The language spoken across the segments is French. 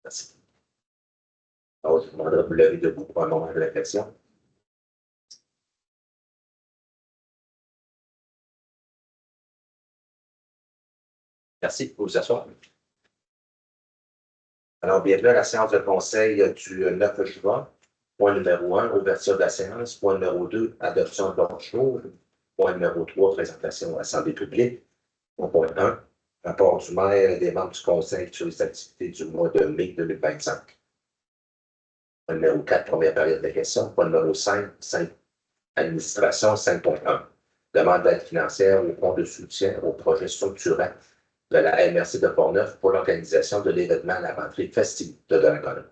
Merci. Alors, je demanderai de vous lever debout pour un moment de réflexion. Merci, vous vous asseoir. Alors, bienvenue à la séance de conseil du 9 juin. Point numéro 1, ouverture de la séance. Point numéro 2, adoption de l'ordre du jour. Point numéro 3, présentation à l'Assemblée publique. Point 1, rapport du maire et des membres du conseil sur les activités du mois de mai 2025. Point numéro 4, première période de questions. Point numéro 5, administration 5.1. Demande d'aide financière au fonds de soutien aux projets structurants de la MRC de Portneuf pour l'organisation de l'événement à la rentrée festive de Donnacona.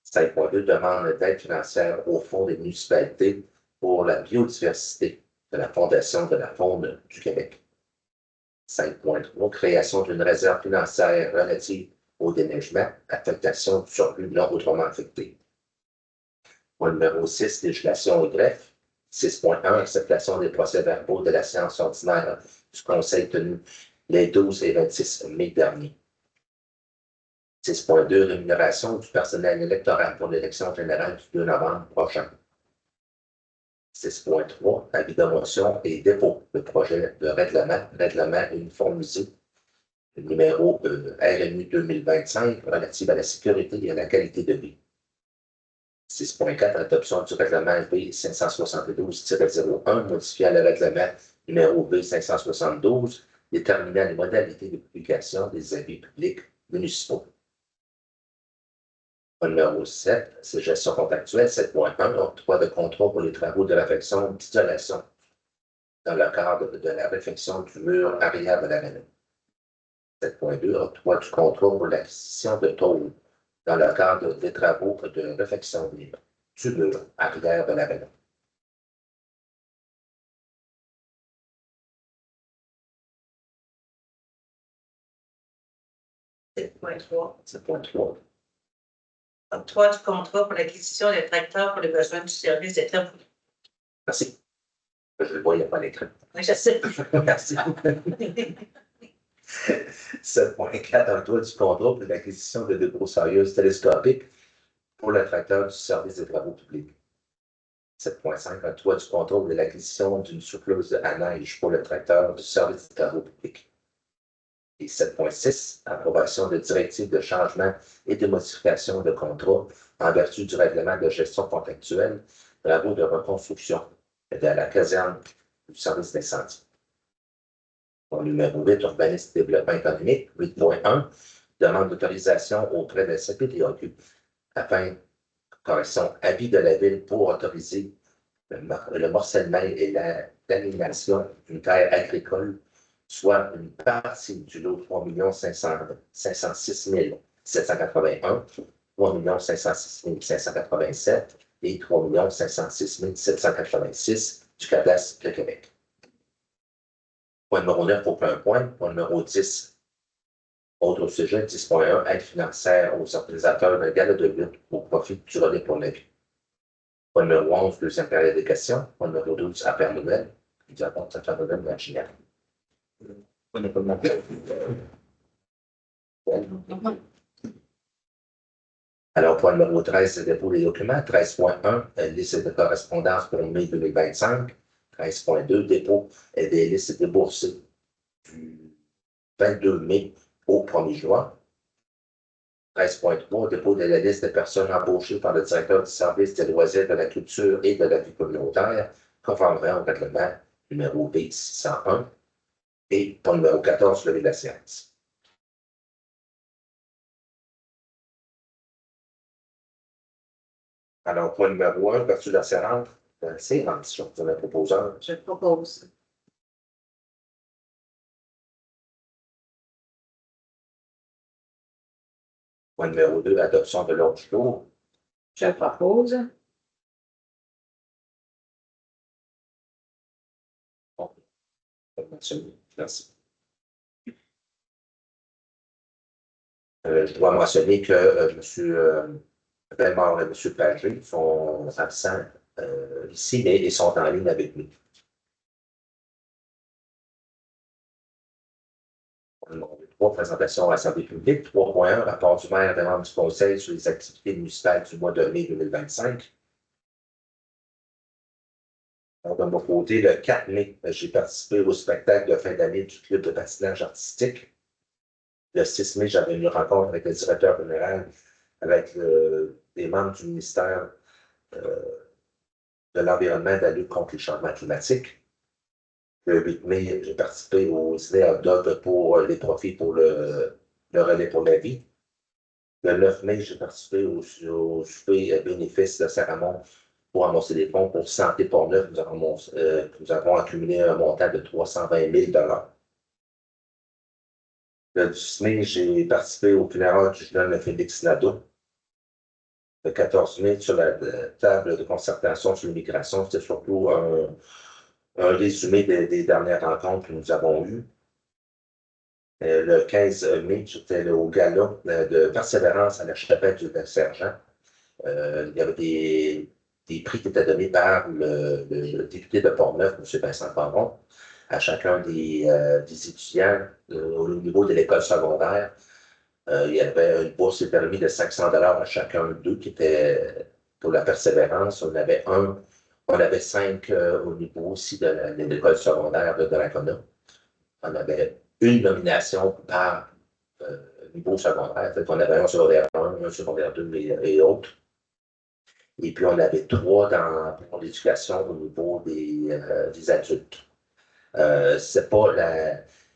5.2, demande d'aide financière au fonds des municipalités pour la biodiversité de la Fondation de la Faune du Québec. 5.3, création d'une réserve financière relative au déneigement, affectation du surplus non autrement affecté. Point numéro 6, législation et greffe. 6.1, acceptation des procès-verbaux de la séance ordinaire du Conseil tenu les 12 et 26 mai dernier. 6.2, rémunération du personnel électoral pour l'élection générale du 2 novembre prochain. 6.3, avis de motion et dépôt de projet de règlement uniformisé numéro RMU 2025 relatif à la sécurité et à la qualité de vie. 6.4, adoption du règlement B572-01 modifiant le règlement numéro B572 déterminant les modalités de publication des avis publics municipaux. Numéro 7, c'est gestion contractuelle. 7.1, octroi de contrat pour les travaux de réfection d'isolation dans le cadre de la réfection du mur arrière de la maison. 7.2, octroi du contrat pour l'acquisition de tôles dans le cadre des travaux de réfection du mur arrière de la maison. Octroi du contrat pour l'acquisition des tracteurs pour les besoins du service des travaux. Merci. Je le voyais pas à l'écran. Oui, je sais. Merci. 7.4, octroi du contrat pour l'acquisition de débroussailleuses télescopiques pour le tracteur du service des travaux publics. 7.5, octroi du contrat pour l'acquisition d'une souffleuse à neige pour le tracteur du service des travaux publics. Et 7.6, approbation de directives de changement et de modification de contrat en vertu du règlement de gestion contractuelle, travaux de reconstruction de la caserne du service d'incendie. Numéro 8, urbanisme et développement économique. 8.1, demande d'autorisation auprès de la CPDAQ afin, correction, avis de la ville pour autoriser le morcellement et l'animation d'une terre agricole, soit une partie du lot 3 506 781, 3 506 587 et 3 506 786 du cadastre de Québec. Point numéro 9 pour plein point. Point numéro 10, autre sujet, 10.1, aide financière aux organisateurs d'un gala de lutte au profit du relais pour la vie. Point numéro 11, deuxième période de questions. Point numéro 12, affaires nouvelles. Puis apporte affaires nouvelles de la générale. Alors, point numéro 13, dépôt des documents. 13.1, liste de correspondance pour mai 2025. 13.2, dépôt des listes déboursées du 22 mai au 1er juin. 13.3, dépôt de la liste des personnes embauchées par le directeur du service des loisirs, de la culture et de la vie communautaire, conformément au règlement numéro B601. Et point numéro 14, levé de la séance. Alors, point numéro 1, ouverture de la séance. C'est rendition de la proposeur. Je propose. Point numéro 2, adoption de l'ordre du jour. Je propose. Merci. Je dois mentionner que M. Bellemare et M. Pagé sont absents ici, mais ils sont en ligne avec nous. 3 présentations à l'Assemblée publique. 3.1, rapport du maire et des membres du Conseil sur les activités municipales du mois de mai 2025. Alors, de mon côté, le 4 mai, j'ai participé au spectacle de fin d'année du club de patinage artistique. Le 6 mai, j'avais une rencontre avec le directeur général, avec des membres du ministère de l'Environnement et de la lutte contre les changements climatiques. Le 8 mai, j'ai participé au dîner hot dog pour les profits pour le relais pour la vie. Le 9 mai, j'ai participé au souper bénéfice de Saramon pour annoncer des fonds pour Santé Portneuf. Nous avons accumulé un montant de 320 000 $. Le 10 mai, j'ai participé au funérailles du jeune Félix Nadeau. Le 14 mai, sur la table de concertation sur l'immigration, c'était surtout un résumé des dernières rencontres que nous avons eues. Le 15 mai, j'étais au gala de persévérance à la chapelle du Sergent. Il y avait des prix qui étaient donnés par le député de Portneuf, M. Vincent Parron, à chacun des étudiants au niveau de l'école secondaire. Il y avait une bourse et permis de 500 $ à chacun d'eux qui était pour la persévérance. On avait 5 au niveau aussi de l'école secondaire de Donnacona. On avait une nomination par niveau secondaire. Fait qu'on avait un secondaire 1, un secondaire 2 et autres. Et puis, on avait 3 pour l'éducation au niveau des adultes. C'est pas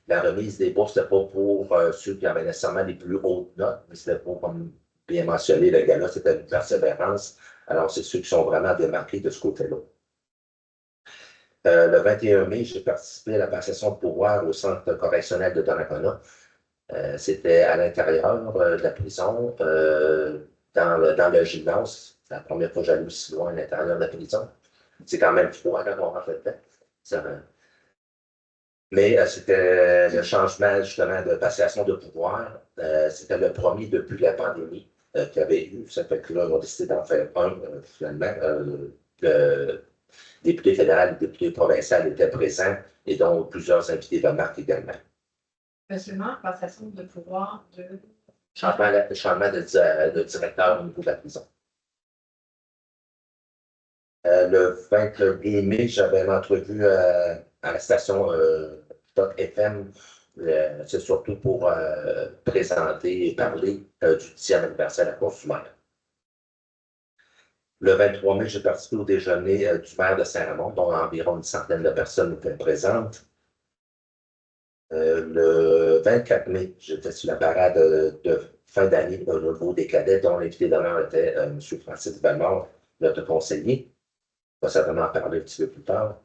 la remise des bourses, c'était pas pour ceux qui avaient nécessairement les plus hautes notes, mais c'était pour, comme bien mentionné, le gars-là, c'était une persévérance. Alors, c'est ceux qui sont vraiment démarqués de ce côté-là. Le 21 mai, j'ai participé à la passation de pouvoir au centre correctionnel de Donnacona. C'était à l'intérieur de la prison, dans le gymnase. C'est la première fois que j'allais aussi loin à l'intérieur de la prison. C'est quand même froid quand on rentre dedans. Mais c'était le changement justement de passation de pouvoir. C'était le premier depuis la pandémie qu'il y avait eu. Ça fait que là, on a décidé d'en faire un finalement. Le député fédéral, le député provincial étaient présents et donc plusieurs invités de marque également. Seulement, passation de pouvoir de. Changement de directeur au niveau de la prison. Le 22 mai, j'avais une entrevue à la station Stock FM. C'est surtout pour présenter et parler du 10e anniversaire de la Cour maire. Le 23 mai, j'ai participé au déjeuner du maire de Saint-Raymond, dont environ une centaine de personnes étaient présentes. Le 24 mai, j'étais sur la parade de fin d'année au niveau des cadets, dont l'invité d'honneur était M. Francis Bellemare, notre conseiller. On va certainement en parler un petit peu plus tard.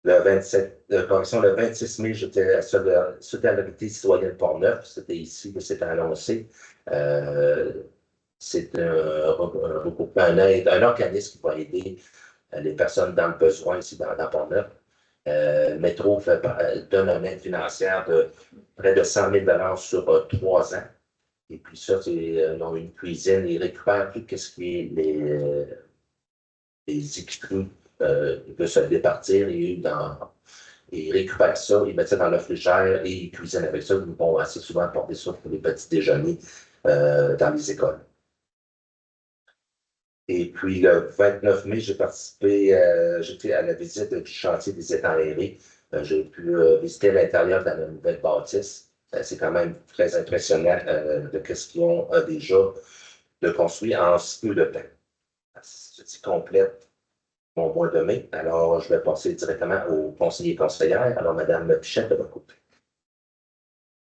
Le 26 mai, j'étais à la Solidarité citoyenne Portneuf. C'était ici que c'était annoncé. C'est un regroupement, un organisme qui va aider les personnes dans le besoin ici dans Portneuf. Le métro donne une aide financière de près de 100 000 $ sur 3 ans. Et puis ça, ils ont une cuisine, ils récupèrent tout ce qui est les équipements de se départir et ils récupèrent ça, ils mettent ça dans le frigère et ils cuisinent avec ça. Ils vont assez souvent apporter ça pour les petits déjeuners dans les écoles. Et puis le 29 mai, j'ai participé, j'étais à la visite du chantier des étangs aérés. J'ai pu visiter l'intérieur de la nouvelle bâtisse. C'est quand même très impressionnant de ce qu'ils ont déjà de construit en si peu de temps. Ceci complète mon mois de mai. Alors, je vais passer directement au conseiller et conseillère. Alors, Mme Pichette, de votre côté.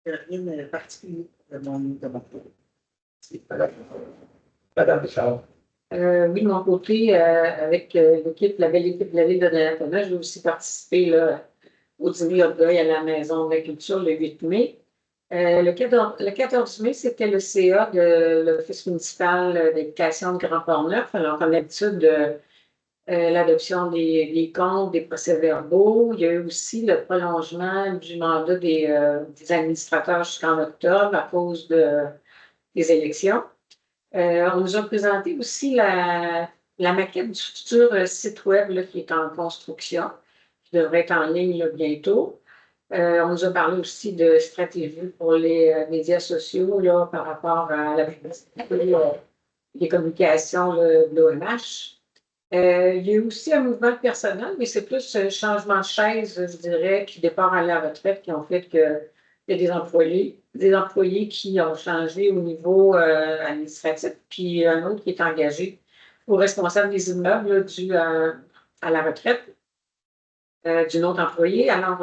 Rien de particulier de mon côté. Mme Pichard. Oui, de mon côté, avec l'équipe, la belle équipe de la Ville de Donnacona, j'ai aussi participé là, au dîner hot dog à la Maison de la Culture le 8 mai. Le 14 mai, c'était le CA de l'Office municipal d'éducation de Grand Portneuf. Alors, comme d'habitude, l'adoption des comptes, des procès-verbaux. Il y a eu aussi le prolongement du mandat des administrateurs jusqu'en octobre à cause des élections. On nous a présenté aussi la maquette du futur site web là, qui est en construction, qui devrait être en ligne là, bientôt. On nous a parlé aussi de stratégie pour les médias sociaux là, par rapport à la des communications de l'OMH. Il y a aussi un mouvement de personnel, mais c'est plus un changement de chaise, je dirais, qui départ à la retraite, qui ont fait qu'il y a des employés qui ont changé au niveau administratif, puis un autre qui est engagé au responsable des immeubles là, dû à la retraite d'une autre employée. Alors,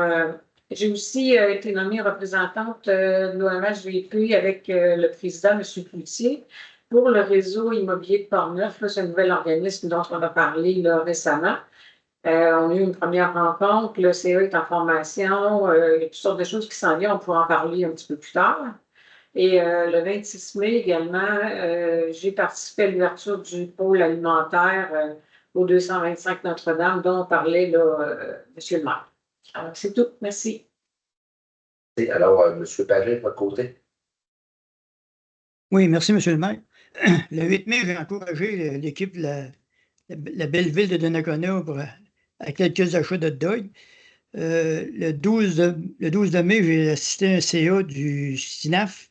j'ai aussi été nommée représentante de l'OMH-VP avec le président, M. Cloutier, pour le réseau immobilier de Portneuf, là, ce nouvel organisme dont on a parlé là, récemment. On a eu une première rencontre, le CA est en formation, il y a toutes sortes de choses qui s'en viennent, on pourra en parler un petit peu plus tard. Et le 26 mai également, j'ai participé à l'ouverture du pôle alimentaire au 225 Notre-Dame, dont parlait là, M. le maire. Alors, c'est tout. Merci. Et alors, M. Pagé, de votre côté? Oui, merci, M. le maire. Le 8 mai, j'ai encouragé l'équipe de la belle ville de Donnacona à quelques achats de dog. Le 12 de mai, j'ai assisté à un CA du SINAF.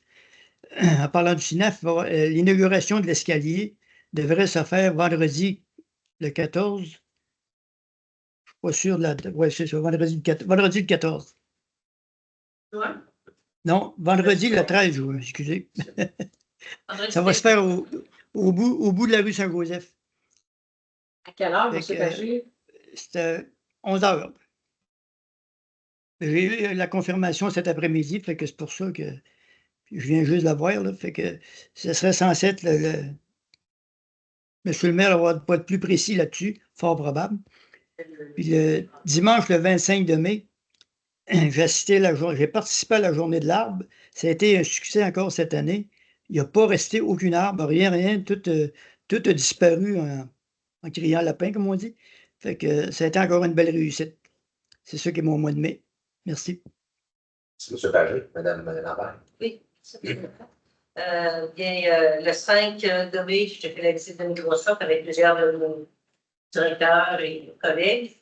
En parlant du SINAF, l'inauguration de l'escalier devrait se faire vendredi le 14. Je ne suis pas sûr de la date. Oui, c'est ça, vendredi le 14. Ouais. Non, vendredi le 13 juin, excusez. Ça va se faire au bout de la rue Saint-Joseph. À quelle heure, Fait M. que, Pagé? C'était 11 heures. J'ai eu la confirmation cet après-midi, fait que c'est pour ça que je viens juste de la voir, là, fait que ce serait censé être Monsieur le maire va être plus précis là-dessus, fort probable. Puis le dimanche, le 25 de mai, j'ai participé à la journée de l'arbre. Ça a été un succès encore cette année. Il n'y a pas resté aucun arbre, rien, tout a disparu en criant lapin, comme on dit. Fait que ça a été encore une belle réussite. C'est ça qui est mon mois de mai. Merci. C'est M. Pagé, Mme Lambert. Oui, le 5 de mai, j'ai fait la visite de Microsoft avec plusieurs de nos directeurs et collègues.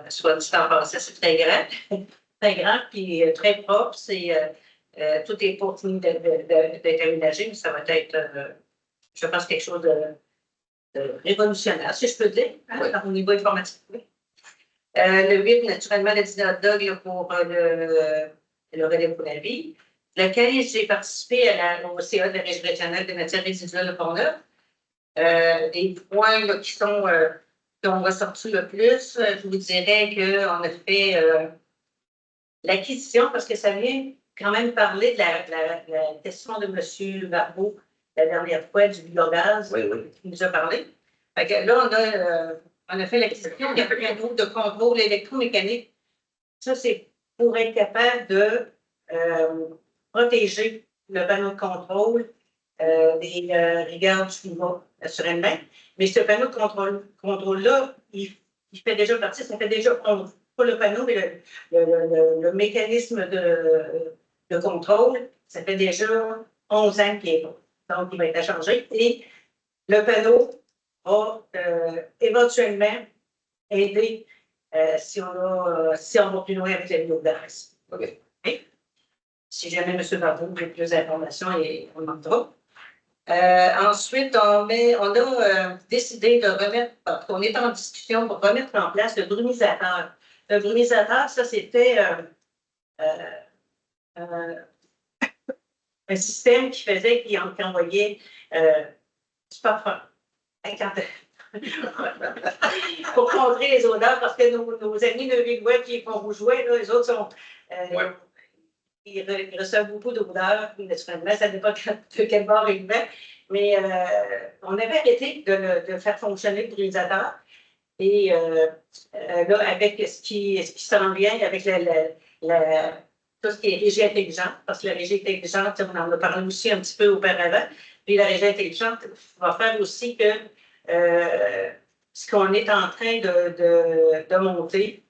Soit dit en passant, c'est très grand. Très grand, puis très propre. Tout est pour fini d'être aménagé, mais ça va être, je pense, quelque chose de révolutionnaire, si je peux dire, hein, au niveau informatique. Le 8, naturellement, le dîner hot dog là, pour le relais pour la vie, lequel j'ai participé au CA de la Régie régionale de matières résiduelles de Portneuf. Des points là, qui ont ressorti le plus, je vous dirais qu'on a fait l'acquisition, parce que ça vient quand même parler de la question de M. Barbeau la dernière fois du biogaz qui nous a parlé. Fait que là, on a fait l'acquisition d'un groupe de contrôle électromécanique. Ça, c'est pour être capable de protéger le panneau de contrôle des rigueurs du climat, assurément. Mais ce panneau de contrôle-là, il fait déjà partie, ça fait déjà, pas le panneau, mais le mécanisme de contrôle, ça fait déjà 11 ans qu'il est bon. Donc, il va être à changer. Et le panneau va éventuellement aider si on va plus loin avec la biogaz. OK. Si jamais M. Barbeau veut plus d'informations, on demandera. Ensuite, on a décidé de remettre, on est en discussion pour remettre en place le brumisateur. Le brumisateur, ça, c'était un système qui envoyait du parfum. Pour contrer les odeurs, parce que nos amis de Villouet qui font Rougeouet, là, les autres sont. Ils reçoivent beaucoup d'odeurs, naturellement, ça dépend de quel bord ils mettent. Mais on avait arrêté de faire fonctionner le brumisateur. Et là, avec ce qui s'en vient, avec tout ce qui est régie intelligente, parce que la régie intelligente, on en a parlé aussi un petit peu auparavant, puis la régie intelligente va faire aussi que ce qu'on est en train de monter,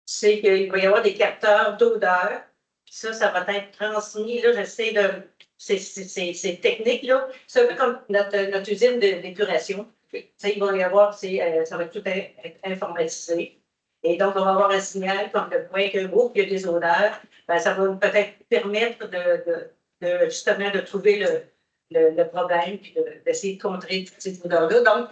c'est qu'il va y avoir des capteurs d'odeur. Ça va être transmis. Là, j'essaie de. C'est technique, là. C'est un peu comme notre usine d'épuration. Il va y avoir, ça va tout être informatisé. Et donc, on va avoir un signal comme le point qu'il y a des odeurs. Ben, ça va peut-être permettre justement de trouver le problème puis d'essayer de contrer toutes ces odeurs-là. Donc,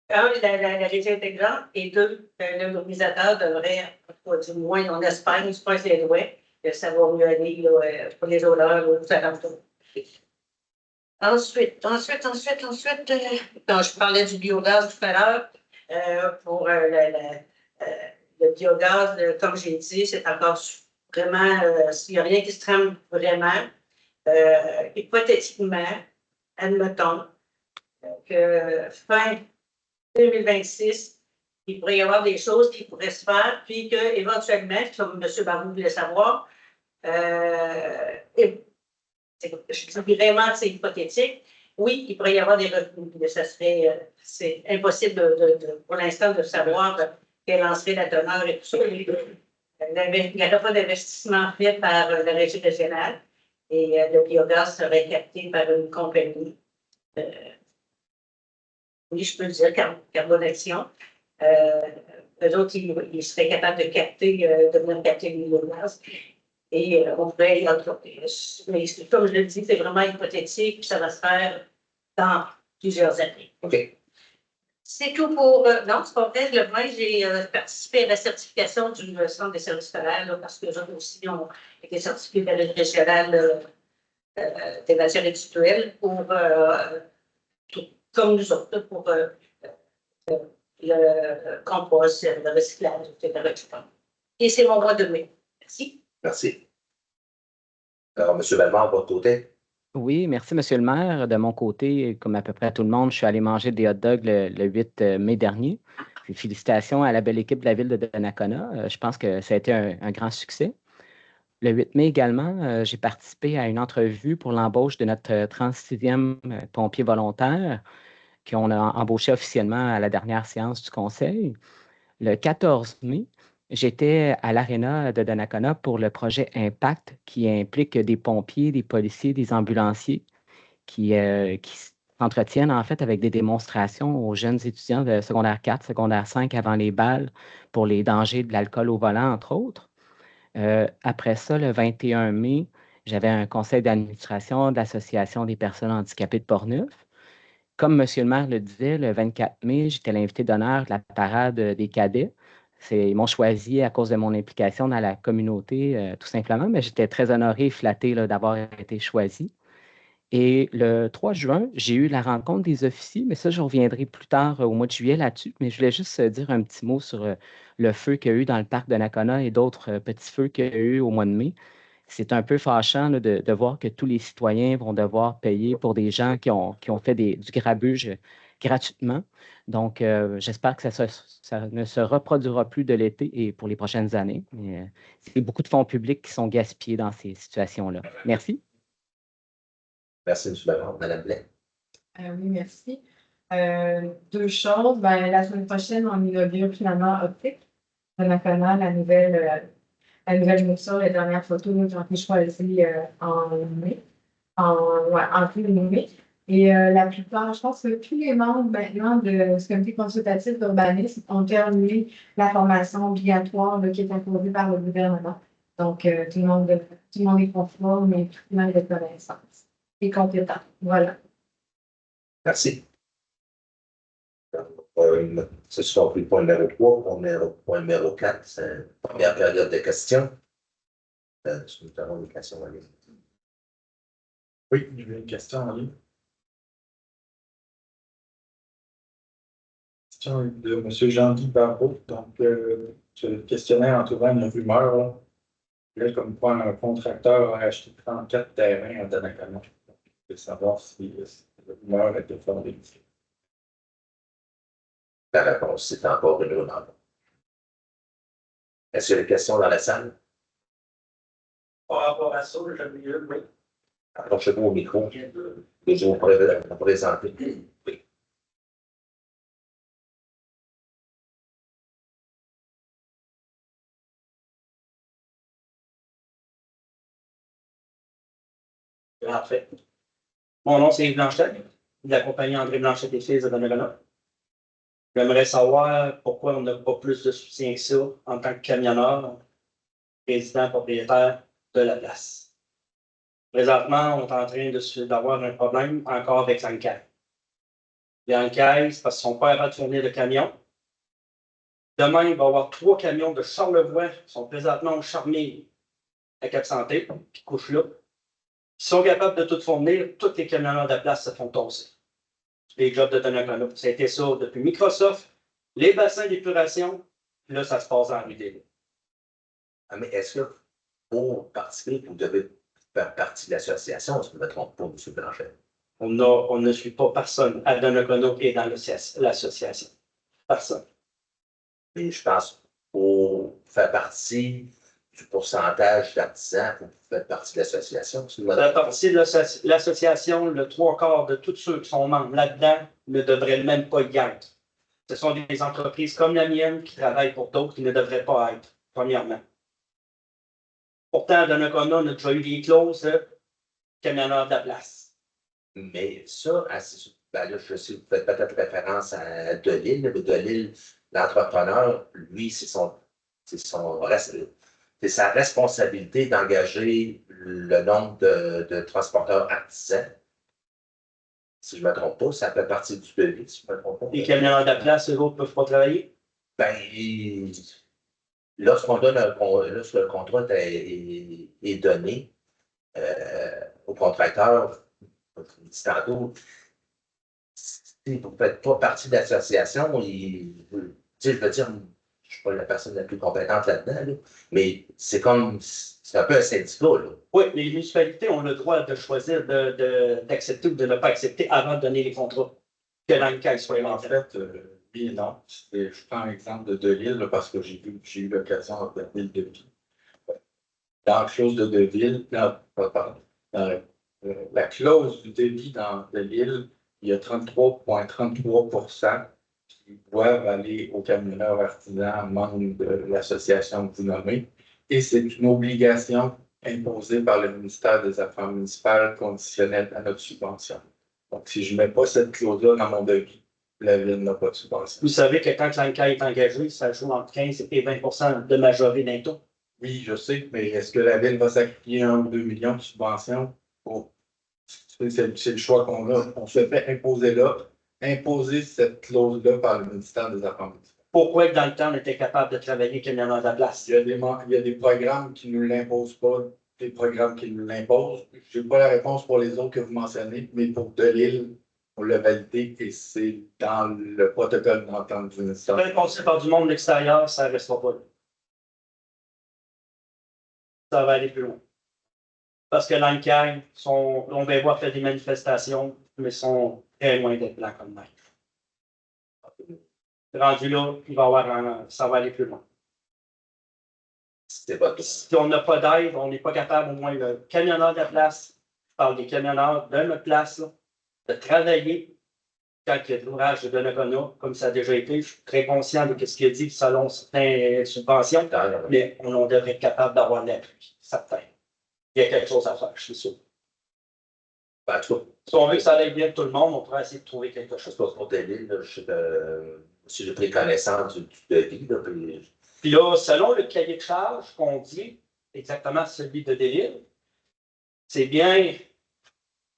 un, la régie intégrante et deux, l'organisateur devrait, du moins, on espère, on se passe les doigts, que ça va mieux aller là, pour les odeurs aux alentours. Ensuite, quand je parlais du biogaz tout à l'heure, pour le biogaz, comme j'ai dit, c'est encore vraiment, s'il n'y a rien qui se trame vraiment, hypothétiquement, admettons que fin 2026, il pourrait y avoir des choses qui pourraient se faire, puis qu'éventuellement, comme M. Barou voulait savoir, je dis vraiment que c'est hypothétique. Oui, il pourrait y avoir des revenus. Ça serait, c'est impossible pour l'instant de savoir quelle en serait la teneur et tout ça. Il n'y aurait pas d'investissement fait par la régie régionale et le biogaz serait capté par une compagnie. Oui, je peux le dire, Carbonation. Eux autres, ils seraient capables de venir capter le biogaz. Et on pourrait, mais comme je le dis, c'est vraiment hypothétique, puis ça va se faire dans plusieurs années. OK. C'est tout pour. Non, c'est pas vrai. J'ai participé à la certification du Centre des services scolaires, là, parce que eux autres aussi ont été certifiés de la régionale des matières individuelles comme nous autres, pour le compost, le recyclage, etc. Et c'est mon mois de mai. Merci. Merci. Alors, M. Bellemare, votre côté? Oui, merci, Monsieur le maire. De mon côté, comme à peu près tout le monde, je suis allé manger des hot dogs le 8 mai dernier. Puis, félicitations à la belle équipe de la ville de Donnacona. Je pense que ça a été un grand succès. Le 8 mai également, j'ai participé à une entrevue pour l'embauche de notre 36e pompier volontaire qu'on a embauché officiellement à la dernière séance du conseil. Le 14 mai, j'étais à l'Arena de Donnacona pour le projet Impact qui implique des pompiers, des policiers, des ambulanciers qui s'entretiennent en fait avec des démonstrations aux jeunes étudiants de secondaire 4, secondaire 5 avant les balles pour les dangers de l'alcool au volant, entre autres. Après ça, le 21 mai, j'avais un conseil d'administration de l'Association des personnes handicapées de Portneuf. Comme M. le maire le disait, le 24 mai, j'étais l'invité d'honneur de la parade des cadets. Ils m'ont choisi à cause de mon implication dans la communauté, tout simplement, mais j'étais très honoré et flatté d'avoir été choisi. Et le 3 juin, j'ai eu la rencontre des officiers, mais ça, je reviendrai plus tard au mois de juillet là-dessus. Mais je voulais juste dire un petit mot sur le feu qu'il y a eu dans le parc de Nakona et d'autres petits feux qu'il y a eu au mois de mai. C'est un peu fâchant là, de voir que tous les citoyens vont devoir payer pour des gens qui ont fait du grabuge gratuitement. Donc, j'espère que ça ne se reproduira plus de l'été et pour les prochaines années. Mais, c'est beaucoup de fonds publics qui sont gaspillés dans ces situations-là. Merci. Merci, M. Bellemare. Mme Blais. Oui, merci. Deux choses. Ben, la semaine prochaine, on inaugure finalement Optique de Nakona, la nouvelle mouture, les dernières photos qui ont été choisies en mai, en plus de mai. Et la plupart, je pense que tous les membres maintenant de ce comité consultatif d'urbanisme ont terminé la formation obligatoire qui est imposée par le gouvernement. Donc, tout le monde est conforme et tout le monde est de connaissance et compétent. Voilà. Merci. Ce sera plus le point numéro 3. Point numéro 4, c'est la première période de questions. Nous avons des questions en ligne. Oui, il y a une question en ligne. Question de M. Jean-Guy Barbeau. Donc, le questionnaire entourant une rumeur, là, comme quoi un contracteur a acheté 34 terrains à Donnacona. Je veux savoir si la rumeur était fondée. La réponse, c'est encore une rumeur. Est-ce qu'il y a des questions dans la salle? Par rapport à ça, je mieux, oui. Approchez-vous au micro. Déjà, on pourrait présenter. Oui. Parfait. Mon nom, c'est Yves Blanchette, de la compagnie André Blanchette et Fils de Donnacona. J'aimerais savoir pourquoi on n'a pas plus de soutien que ça en tant que camionneur, président propriétaire de la place. Présentement, on est en train d'avoir un problème encore avec l'enquête. L'enquête, c'est parce qu'ils ne sont pas capables de fournir de camions. Demain, il va y avoir 3 camions de Charlevoix qui sont présentement au Charmille à Cap-Santé, qui couchent là. Ils sont capables de tout fournir, tous les camionneurs de la place se font tosser. Les jobs de Donnacona. Ça a été ça depuis Microsoft, les bassins d'épuration, puis là, ça se passe en RUD. Ah, mais est-ce que pour participer, vous devez faire partie de l'association, si je ne me trompe pas, M. Blanchet? On ne suit pas personne à Donnacona et dans l'association. Personne. Mais je pense pour faire partie du pourcentage d'artisans, vous faites partie de l'association. Si je me La trompe pas. partie de l'association, le 3/4 de tous ceux qui sont membres là-dedans ne devraient même pas y être. Ce sont des entreprises comme la mienne qui travaillent pour d'autres qui ne devraient pas être, premièrement. Pourtant, à Donnacona, on a déjà eu des clauses de camionneurs de la place. Mais ça, ben là, je sais, vous faites peut-être référence à Delisle, mais Delisle, l'entrepreneur, lui, c'est sa responsabilité d'engager le nombre de transporteurs artisans. Si je ne me trompe pas, ça fait partie du devis, si je ne me trompe pas. Les camionneurs de la place, eux autres ne peuvent pas travailler. Ben, lorsque le contrat est donné au contracteur, comme je dis tantôt, si vous ne faites pas partie de l'association, je veux dire, je ne suis pas la personne la plus compétente là-dedans, là, mais c'est un peu un syndicat. Là. Oui, les municipalités ont le droit de choisir d'accepter ou de ne pas accepter avant de donner les contrats. Que l'enquête soit En éventuelle. fait, oui et non. Je prends l'exemple de Delisle là, parce que j'ai eu l'occasion de Delisle de vie. Dans la clause de Delisle, la clause du devis dans Delisle, il y a 33,33% qui doivent aller aux camionneurs artisans membres de l'association que vous nommez. Et c'est une obligation imposée par le ministère des Affaires municipales conditionnelle à notre subvention. Donc, si je ne mets pas cette clause-là dans mon devis, la ville n'a pas de subvention. Vous savez que quand l'enquête est engagée, ça joue entre 15 et 20% de majorité d'impôt. Oui, je sais, mais est-ce que la ville va sacrifier 1 ou 2 millions de subventions? C'est le choix qu'on a. On se fait imposer cette clause-là par le ministère des Affaires municipales. Pourquoi dans le temps, on était capable de travailler camionneurs de la place? Il y a des programmes qui ne nous l'imposent pas, des programmes qui nous l'imposent. Je n'ai pas la réponse pour les autres que vous mentionnez, mais pour Delisle, on l'a validé et c'est dans le protocole d'entente du ministère. Faire passer par du monde extérieur, ça ne restera pas là. Ça va aller plus loin. Parce que l'enquête, on va voir faire des manifestations, mais sont très loin d'être blancs comme neige. Rendu là, ça va aller plus loin. C'était pas Si on n'a pas d'aide, on n'est pas capable, au moins le camionneur de la place, je parle des camionneurs de notre place, là, de travailler quand il y a de l'ouvrage de Donnacona, comme ça a déjà été. Je suis très conscient de ce qu'il a dit selon certaines subventions, mais on devrait être capable d'avoir l'appui, certain. Il y a quelque chose à faire, je suis sûr. Ben, en tout cas, Si on veut que ça aille bien de tout le monde, on pourrait essayer de trouver quelque je chose. pense pour Delisle, si j'ai pris connaissance du devis, là, Puis là, selon le cahier de charge qu'on dit, exactement celui de Delisle, c'est bien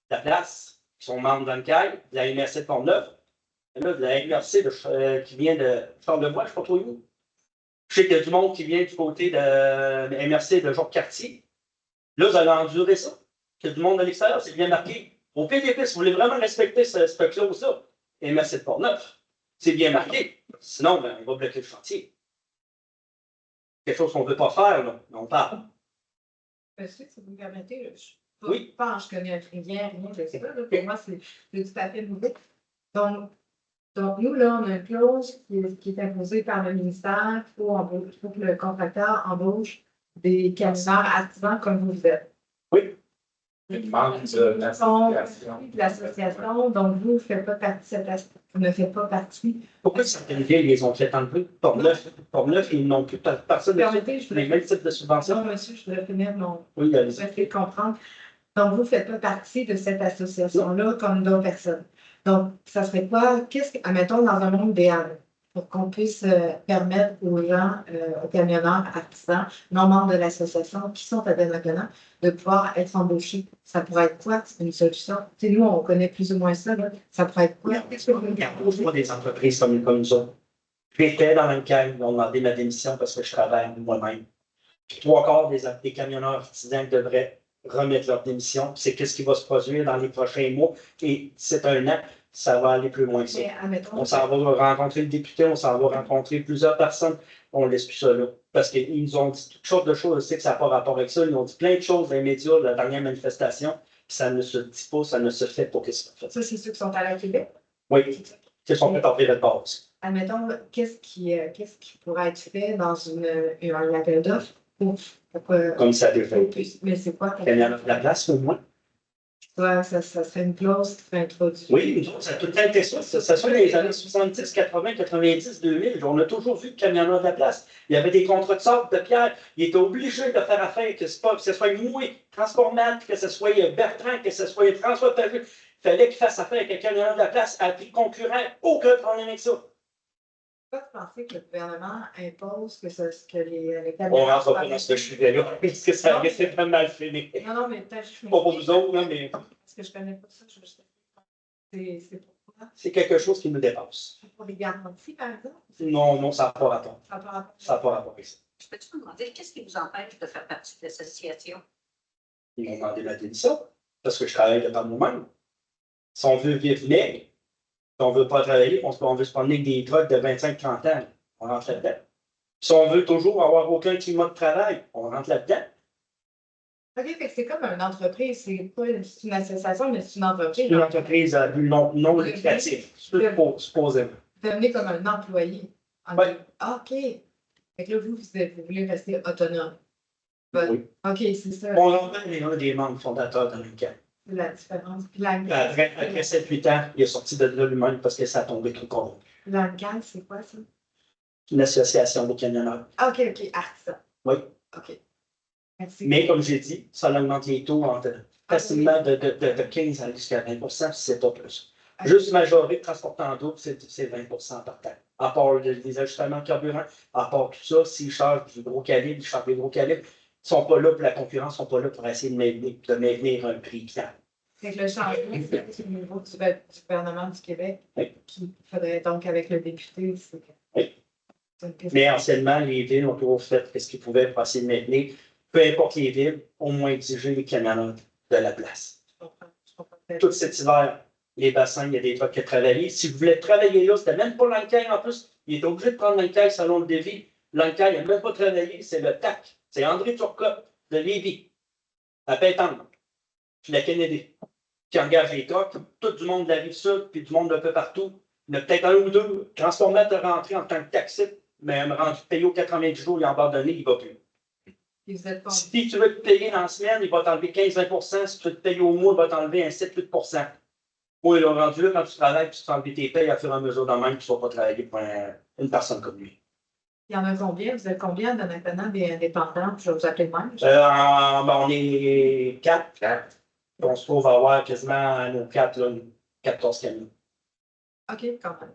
la place qui sont membres dans le cahier, de la MRC de Pont-Neuf, et là, de la MRC qui vient de Charlevoix, je ne sais pas trop où. Je sais qu'il y a du monde qui vient du côté de la MRC de Jean-Cartier. Là, vous allez endurer ça. Il y a du monde de l'extérieur, c'est bien marqué. Au PDP, si vous voulez vraiment respecter cette clause-là, MRC de Pont-Neuf, c'est bien marqué. Sinon, ben, on va bloquer le chantier. Quelque chose qu'on ne veut pas faire, là, mais on parle. Si vous me permettez, Oui. Je pense que je connais rien de ça. Là. Pour moi, c'est tout à fait nouveau. Donc, nous, là, on a une clause qui est imposée par le ministère pour que le contracteur embauche des camionneurs artisans comme vous êtes. Oui. Une membre de l'association. L'association, donc vous ne faites pas partie. Pourquoi certaines villes les ont fait enlever? Port-Neuf, ils n'ont plus personne Permettez, je les mêmes types de subventions. Non, monsieur, je voudrais finir mon. Oui, Je vais comprendre. Donc, vous ne faites pas partie de cette association-là comme d'autres personnes. Donc, ça serait quoi? Admettons, dans un monde idéal, pour qu'on puisse permettre aux gens, aux camionneurs artisans, non membres de l'association, qui sont à Donnacona, de pouvoir être embauchés. Ça pourrait être quoi? C'est une solution. Tu sais, nous, on connaît plus ou moins ça. Là. Ça pourrait être quoi? Qu'est-ce que vous regardez? Pour des entreprises comme nous autres. J'étais dans lequel ils ont demandé ma démission parce que je travaille moi-même. Puis 3/4 des camionneurs artisans devraient remettre leur démission. C'est qu'est-ce qui va se produire dans les prochains mois. Et c'est un an, ça va aller plus loin que ça. Mais, admettons, On s'en va rencontrer le député, on s'en va rencontrer plusieurs personnes. On laisse plus ça là. Parce qu'ils nous ont dit toutes sortes de choses. Je sais que ça n'a pas rapport avec ça. Ils ont dit plein de choses dans les médias de la dernière manifestation. Puis ça ne se dit pas, ça ne se fait pas. Qu'est-ce qu'on fait? ça, c'est ceux qui sont à la Québec. Oui, c'est son fait en de base. Admettons, qu'est-ce qui pourrait être fait dans un appel d'offres pour Comme ça a été fait. mais c'est quoi? Il y en a de la place au moins. Ouais, ça serait une clause qui serait introduite. Oui, nous autres, ça a tout le temps été ça. Ça soit dans les années 70, 80, 90, 2000, on a toujours vu de camionneurs de la place. Il y avait des contrats de sable, de pierre. Ils étaient obligés de faire affaire, que ce soit moi, Transformat, que ce soit Bertrand, que ce soit François Pajot. Il fallait qu'ils fassent affaire avec un camionneur de la place à prix concurrent. Aucun problème avec ça. Pourquoi vous pensez que le gouvernement impose que les On camionneurs... rentre pas dans ce sujet-là, parce que ça risque d'être mal fini. Non, mais peut-être je Pas pour vous autres, non, mais parce que je connais pas ça, c'est pourquoi? c'est quelque chose qui nous dépasse. C'est pour les garanties, par exemple? Non, ça n'a pas rapport. Ça peut rapport. Ça n'a pas rapport avec ça. Je peux-tu vous demander qu'est-ce qui vous empêche de faire partie de l'association? Ils m'ont demandé ma démission, parce que je travaille de par moi-même. Si on veut vivre libre, si on ne veut pas travailler, on veut se promener avec des trucks de 25-30 ans, on rentre là-dedans. Si on veut toujours avoir aucun climat de travail, on rentre là-dedans. OK, fait que c'est comme une entreprise, c'est pas c'est une association, mais c'est une entreprise. C'est une entreprise à but non lucratif, supposément. Devenez comme un employé. Oui. Ah, OK. Fait que là, vous voulez rester autonome. Bon. Oui. OK, c'est ça. On est un des membres fondateurs de l'UQAM. C'est la différence. Puis la Après 7-8 ans, il est sorti de là lui-même parce que ça a tombé tout court. l'ANCAN, c'est quoi ça? Une association de camionneurs. Ah, OK, artisan. Oui. OK. Merci. Mais comme j'ai dit, ça augmente les taux facilement de 15 à jusqu'à 20 si c'est pas plus. Juste majoré de transportant en double, c'est 20 par temps. À part les ajustements de carburant, à part tout ça, s'ils chargent du gros calibre, ils chargent des gros calibres, ils ne sont pas là pour la concurrence, ils ne sont pas là pour essayer de maintenir un prix clair. Fait que le changement, c'est au niveau du gouvernement du Québec, Oui. qu'il faudrait donc avec le député. Oui. C'est une question. Mais anciennement, les villes ont toujours fait ce qu'ils pouvaient pour essayer de maintenir, peu importe les villes, au moins exiger les camionneurs de la place. Je comprends. Tout cet hiver, les bassins, il y a des trucks qui travaillaient. Si vous voulez travailler là, c'était même pas l'enquête en plus. Il était obligé de prendre l'enquête selon le devis. L'enquête n'a même pas travaillé, c'est le TAC. C'est André Turcotte de Lévis, à Pétanque, puis la Kennedy, qui engage les trucks. Tout du monde de la Rive-Sud, puis du monde d'un peu partout. Il y en a peut-être un ou deux. Transformat de rentrer en tant que taxi, mais rendu payé aux 90 jours, il a abandonné, il ne va plus. Et vous êtes content. Si tu veux te payer dans la semaine, il va t'enlever 15-20 %. Si tu veux te payer au mois, il va t'enlever un 7-8 %. Oui, il a rendu là quand tu travailles, puis tu t'enlèves tes payes à fur et à mesure de même, tu ne vas pas travailler pour une personne comme lui. Il y en a combien? Vous êtes combien de maintenant des indépendants? Je vais vous appeler de même. On est 4. On se trouve à avoir quasiment à nos 4, là, 14 camions. OK, quand même.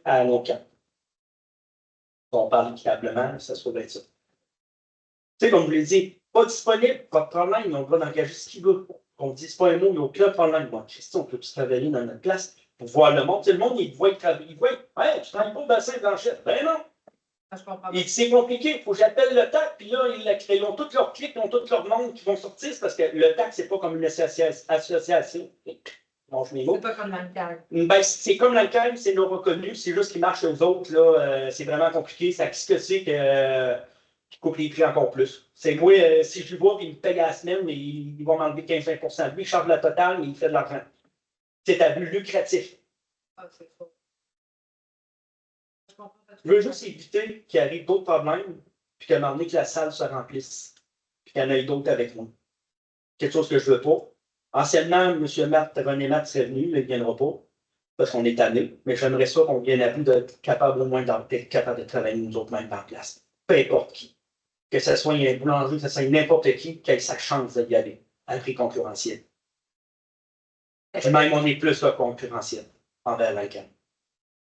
À nos 4. On parle équitablement, ça se trouve être ça. Tu sais, comme je vous l'ai dit, pas disponible, pas de problème, ils ont le droit d'engager ce qu'ils veulent. On ne dit pas un mot, il n'y a aucun problème. Bon, Christy, on peut tous travailler dans notre place pour voir le monde. Tu sais, le monde, il voit travailler. Il voit, hey, tu travailles pas au bassin Blanchette. Ben non. Je comprends. C'est compliqué, il faut que j'appelle le TAC, puis là, ils ont tous leurs clics, ils ont tous leur monde qui vont sortir, c'est parce que le TAC, c'est pas comme une association. Mange mes mots. C'est pas comme dans le cadre. Ben, c'est comme l'alcool, c'est non reconnu, c'est juste qu'ils marchent aux autres, là, c'est vraiment compliqué. Ça qu'est-ce que c'est qu'ils coupent les prix encore plus. C'est moi, si je le vois, il me paye à la semaine, mais ils vont m'enlever 15-20 %. Lui, il charge la totale, mais il fait de l'argent. C'est à but lucratif. Ah, c'est faux. Je comprends pas. Je veux juste éviter qu'il arrive d'autres problèmes, puis qu'à un moment donné, que la salle se remplisse, puis qu'il y en ait d'autres avec moi. Quelque chose que je ne veux pas. Anciennement, M. René Matt serait venu, mais il ne viendra pas, parce qu'on est tanné. Mais j'aimerais ça qu'on vienne à bout d'être capable au moins d'être capable de travailler nous autres mêmes par place. Peu importe qui. Que ce soit un boulanger, que ce soit n'importe qui ait sa chance d'y aller à un prix concurrentiel. Puis même, on est plus là, concurrentiel envers l'alcool.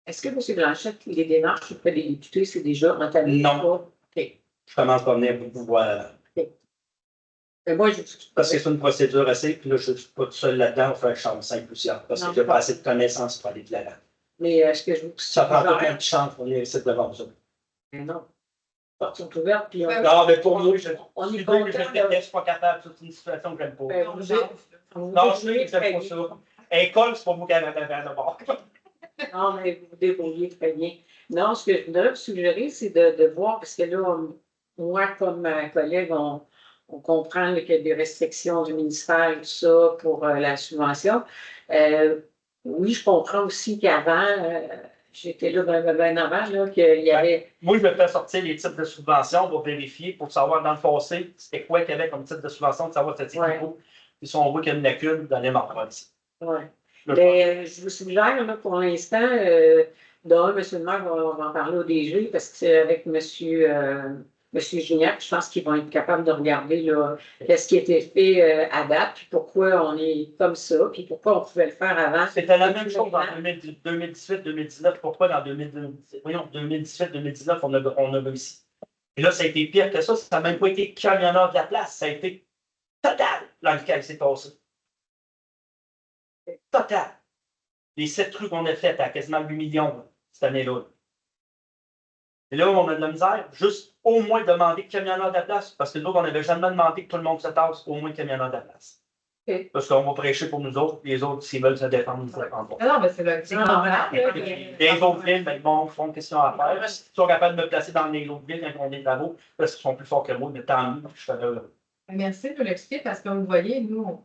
Est-ce que M. Blanchette, les démarches auprès des députés, c'est déjà entamé? Non. OK. Je commence pas à venir pour pouvoir. Mais moi, Parce que c'est une procédure assez, puis là, je ne suis pas tout seul là-dedans, il faut que je change 5 plusieurs, parce que Non, je n'ai pas. pas assez de connaissances pour aller de l'avant. Mais est-ce que je vous Ça prend pas suggère- de chance pour venir ici devant ça. Mais non. Les portes sont ouvertes, puis on, Non, mais pour nous, on est je content. ne suis pas capable, c'est une situation que j'aime pas. Ben, vous êtes- vous Non, vous je sais que j'aime pas ça. École, c'est pas vous qui avez la d'abord. Non, mais vous vous débrouillez très bien. Non, ce que je voudrais vous suggérer, c'est de voir, parce que là, moi, comme collègue, on comprend là, qu'il y a des restrictions du ministère et tout ça pour la subvention. Oui, je comprends aussi qu'avant, j'étais là bien avant, là, qu'il y avait. Moi, je me fais sortir les titres de subvention pour vérifier, pour savoir dans le passé, c'était quoi qu'il y avait comme titre de subvention, de savoir c'était Ouais. niveau. Puis si on voit qu'il y a une lacune, d'aller m'en prendre ici. Ouais. Là, Mais je vous suggère, là, pour l'instant, d'un, M. le maire, on va en parler au DG, parce que c'est avec Monsieur Gignac, je pense qu'ils vont être capables de regarder là, qu'est-ce qui a été fait à date, puis pourquoi on est comme ça, puis pourquoi on pouvait le faire avant. C'était la même chose en 2018-2019. Pourquoi dans 2018-2019, on a réussi? Et là, ça a été pire que ça. Ça n'a même pas été camionneur de la place. Ça a été total dans lequel c'est passé. Total. Les 7 trucs qu'on a fait à quasiment 8 millions là, cette année-là. Et là, on a de la misère. Juste au moins demander camionneur de la place. Parce que nous autres, on n'avait jamais demandé que tout le monde se tasse, au moins camionneur de la place. Ok. Parce qu'on va prêcher pour nous autres. Les autres, s'ils veulent se défendre, ils se défendent pas. Non, mais c'est normal. Les autres villes, ben, bon, font question à faire. Ils sont capables de me placer dans les autres villes quand on est travaux, parce qu'ils sont plus forts que moi, mais tant mieux, je serai là. Merci de l'expliquer parce que vous voyez, nous, on ne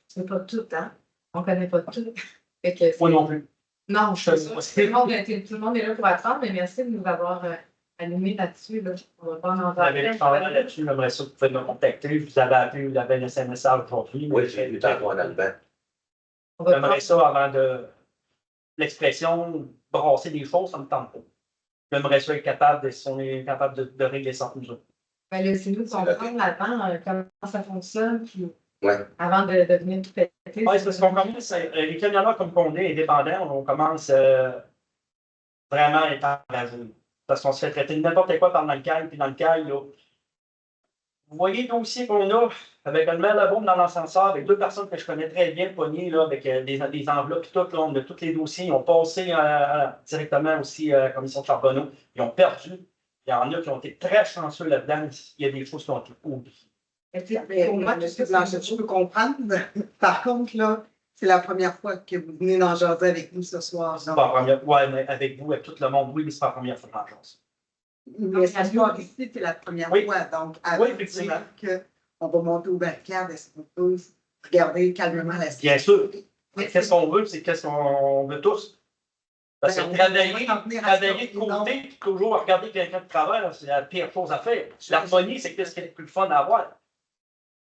sait pas tout, hein? On ne connaît pas tout. Fait que c'est- Moi non plus. Non, je suis Moi, sûre. Tout le monde est là pour apprendre, mais merci de nous avoir animés là-dessus. Là. On va pas en Vous avez parler. parlé là-dessus, j'aimerais ça que vous pouvez me contacter. Je vous avais appelé, vous avez laissé un message aujourd'hui. Oui, j'ai vu tantôt en arrivant. On va J'aimerais ça avant de. L'expression brasser des choses, ça me tente pas. J'aimerais ça être capable, de, si on est capable de régler ça pour nous autres. Ben, laissez-nous comprendre avant comment ça fonctionne, puis Ouais. avant de venir tout péter. Oui, c'est parce qu'on commence, les camionneurs comme on est indépendants, on commence vraiment à être enragés. Parce qu'on se fait traiter de n'importe quoi par dans le caille, puis dans le caille, là. Vous voyez le dossier qu'on a avec une mère de bombe dans l'ascenseur, avec 2 personnes que je connais très bien, pognées, là, avec des enveloppes et tout, là, on a tous les dossiers, ils ont passé directement aussi à la commission de Charbonneau, ils ont perdu. Il y en a qui ont été très chanceux là-dedans, il y a des choses qui ont été oubliées. Pour moi, tout ça, M. Blanchette, je peux comprendre. Par contre, là, c'est la première fois que vous venez d'en jaser avec nous ce soir. C'est pas la première fois, mais avec vous, avec tout le monde, oui, mais c'est pas la première fois que j'en chance. Mais ce soir ici, c'est la première Oui. fois. Donc, Oui, avant de effectivement. dire qu'on va monter aux barricades, est-ce qu'on peut regarder calmement la situation? Bien sûr. Qu'est-ce qu'on veut, c'est qu'est-ce qu'on veut tous. Parce que Ben, on travailler va s'en tenir à ça, de sinon- côté, puis toujours regarder quelqu'un de travers, c'est la pire chose à faire. L'harmonie, c'est qu'est-ce qui est le plus fun à avoir.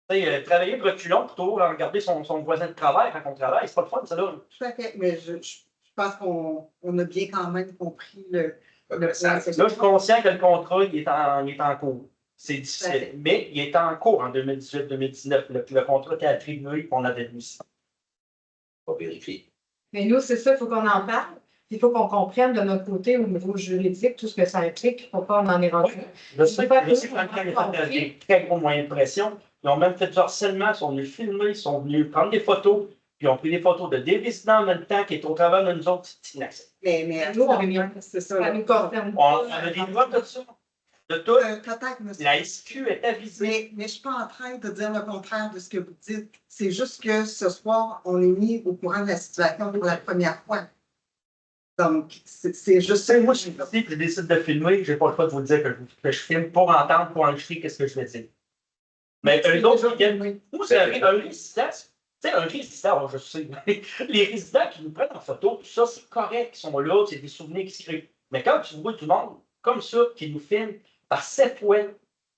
Tu sais, travailler de reculons pour toujours regarder son voisin de travers quand on travaille, c'est pas le fun, ça là. Tout à fait. Mais je pense qu'on a bien quand même compris le point. Ça, Là, je suis conscient que le contrat, il est en cours. C'est difficile. Mais il est en cours en 2018-2019. Le contrat était attribué qu'on avait vu ici. on va vérifier. Mais nous, c'est ça, il faut qu'on en parle. Il faut qu'on comprenne de notre côté au niveau juridique tout ce que ça implique pour pas on en est rendu. Je sais que quand il y a des très gros moyens de pression, ils ont même fait du harcèlement, ils sont venus filmer, ils sont venus prendre des photos, puis ils ont pris des photos de des résidents en même temps qui est au travers de nous autres. C'est inacceptable. Mais Nous, on est c'est ça. Ça là. nous concerne On pas. a des preuves de ça. De tout. Peut-être, monsieur. La SQ est avisée. Mais je ne suis pas en train de dire le contraire de ce que vous dites. C'est juste que ce soir, on est mis au courant de la situation pour la première fois. Donc, c'est juste ça. Moi, je suis ici, puis je décide de filmer, je n'ai pas le choix de vous dire que je filme pour entendre, pour enregistrer qu'est-ce que je vais dire. Mais eux autres, qui viennent. Moi, c'est un résident. Tu sais, un résident, je sais, les résidents qui nous prennent en photo, tout ça, c'est correct, ils sont là, c'est des souvenirs qui se créent. Mais quand tu vois du monde comme ça, qui nous filme par 7 fois,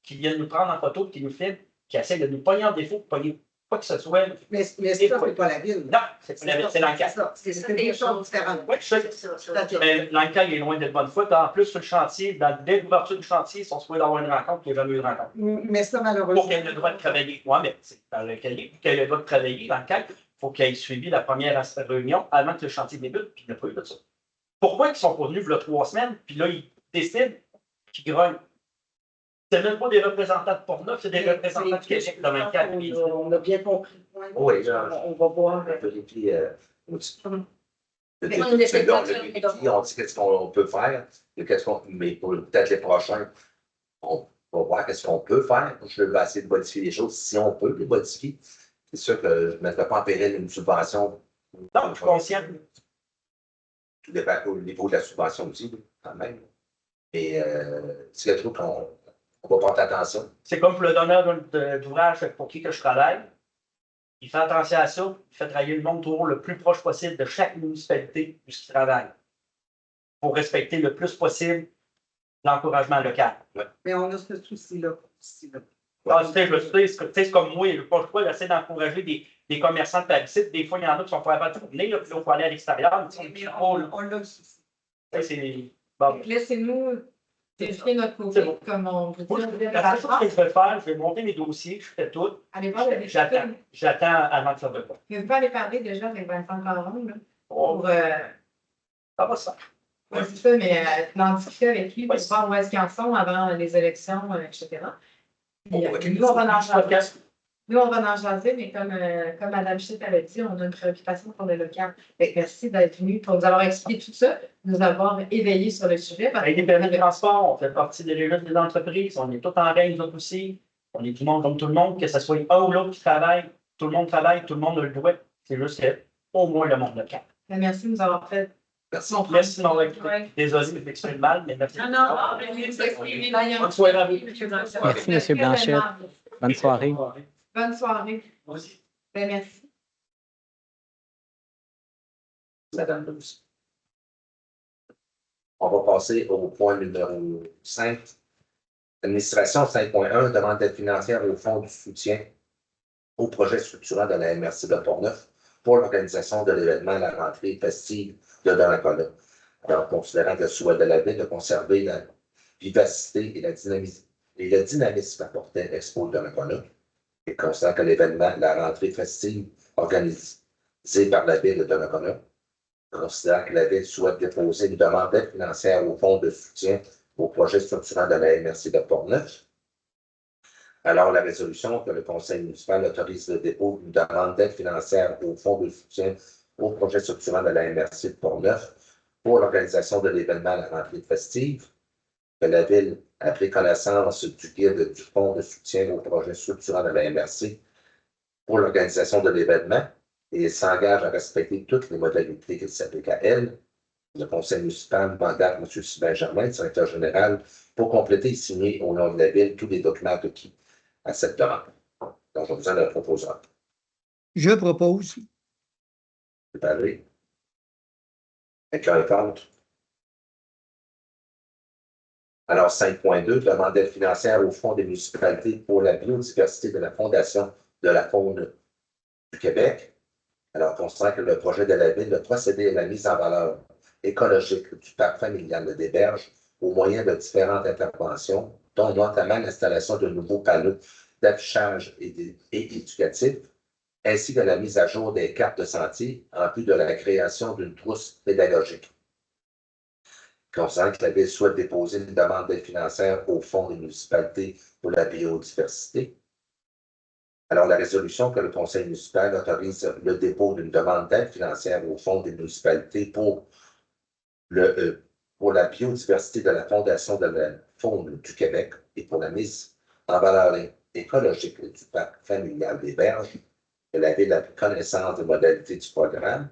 qui viennent nous prendre en photo, qui nous filment, qui essaient de nous pogner en défaut, pogner quoi que ce soit. Mais ça, c'est pas la ville. Non, c'est l'enquête. C'est des choses différentes. Oui, je sais. D'accord. Mais l'enquête est loin d'être bonne foi. En plus, sur le chantier, dès l'ouverture du chantier, ils sont supposés d'avoir une rencontre, il n'y a jamais eu de rencontre. Mais ça, malheureusement. Pour qu'elle ait le droit de travailler. Oui, mais c'est dans le cahier. Pour qu'elle ait le droit de travailler, l'enquête, il faut qu'elle ait suivi la première réunion avant que le chantier débute, puis il n'y a pas eu de ça. Pourquoi ils sont pas venus il y a 3 semaines, puis là, ils décident qu'ils grognent? C'est même pas des représentants de Portneuf, c'est des représentants de Québec de 24. On a bien compris le point. Oui, là, On va voir. vérifier, Mais on essaie là, de on a vérifié, on dit qu'est-ce qu'on peut faire, et mais pour peut-être les prochains, on va voir qu'est-ce qu'on peut faire. Je vais essayer de modifier les choses si on peut les modifier. C'est sûr que je ne mettrai pas en péril une subvention. Non, je suis conscient. Tout dépend au niveau de la subvention aussi, quand même. Mais c'est quelque chose qu'on va porter attention. C'est comme pour le donneur d'ouvrage pour qui que je travaille. Il fait attention à ça. Il fait travailler le monde toujours le plus proche possible de chaque municipalité où il travaille. Pour respecter le plus possible l'encouragement local. Mais on a ce souci-là. Ah, tu sais, c'est comme moi, je n'ai pas le choix d'essayer d'encourager des commerçants de Palissade. Des fois, il y en a qui sont pas capables de tourner, là, puis là, il faut aller à l'extérieur. Mais on a le souci. C'est bon. Donc, laissez-nous vérifier notre côté, bon. comme on vous Moi, dit. la seule chose que je vais faire, je vais monter mes dossiers, je fais tout. Allez voir le J'attends avant que ça ne pas. Mais vous pouvez aller parler déjà avec Vincent Caron, là, Oh, pour. ça va ça. Ouais, c'est ça, mais d'en discuter avec lui pour voir où est-ce qu'ils en sont avant les élections, etc. Puis, nous, on va en jaser. Nous, on va en jaser, mais comme Mme Schitt avait dit, on a une préoccupation pour le local. Fait que merci d'être venu pour nous avoir expliqué tout ça, nous avoir éveillés sur le sujet. Avec les permis de transport, on fait partie des légistes des entreprises, on est tous en règle, nous autres aussi. On est tout le monde comme tout le monde, que ce soit un ou l'autre qui travaille, tout le monde travaille, tout le monde a le droit. C'est juste au moins le monde local. Merci de nous avoir fait. Merci. Merci de m'avoir écouté. Désolé, je m'exprime mal, mais merci. Bonne soirée à vous. Merci, M. Blanchette. Bonne soirée. Bonne soirée. Ben, merci. Madame Douce. On va passer au point numéro 5. Administration 5.1, demande d'aide financière au fonds du soutien au projet structurant de la MRC de Portneuf pour l'organisation de l'événement La rentrée festive de Donnacona. Alors, considérant le souhait de la ville de conserver la vivacité et le dynamisme apporté à Expo de Donnacona, et considérant que l'événement La rentrée festive organisé par la ville de Donnacona, considérant que la ville souhaite déposer une demande d'aide financière au fonds de soutien au projet structurant de la MRC de Portneuf. Alors, la résolution que le conseil municipal autorise le dépôt d'une demande d'aide financière au fonds de soutien au projet structurant de la MRC de Portneuf pour l'organisation de l'événement La rentrée festive, que la ville a pris connaissance du guide du fonds de soutien au projet structurant de la MRC pour l'organisation de l'événement et s'engage à respecter toutes les modalités qui s'appliquent à elle. Le conseil municipal mandate M. Sylvain Germain, directeur général, pour compléter et signer au nom de la ville tous les documents requis à cette demande. Donc, on besoin d'un proposeur. Je propose. C'est parlé. Quelqu'un est contre? Alors, 5.2, demande d'aide financière au Fonds des municipalités pour la biodiversité de la Fondation de la faune du Québec. Alors, considérant que le projet de la ville de procéder à la mise en valeur écologique du parc familial des Berges au moyen de différentes interventions, dont notamment l'installation de nouveaux panneaux d'affichage et éducatifs, ainsi que la mise à jour des cartes de sentier en vue de la création d'une trousse pédagogique. Considérant que la ville souhaite déposer une demande d'aide financière au Fonds des municipalités pour la biodiversité. Alors, la résolution que le conseil municipal autorise le dépôt d'une demande d'aide financière au Fonds des municipalités pour la biodiversité de la Fondation de la faune du Québec et pour la mise en valeur écologique du parc familial des Berges, que la ville a pris connaissance des modalités du programme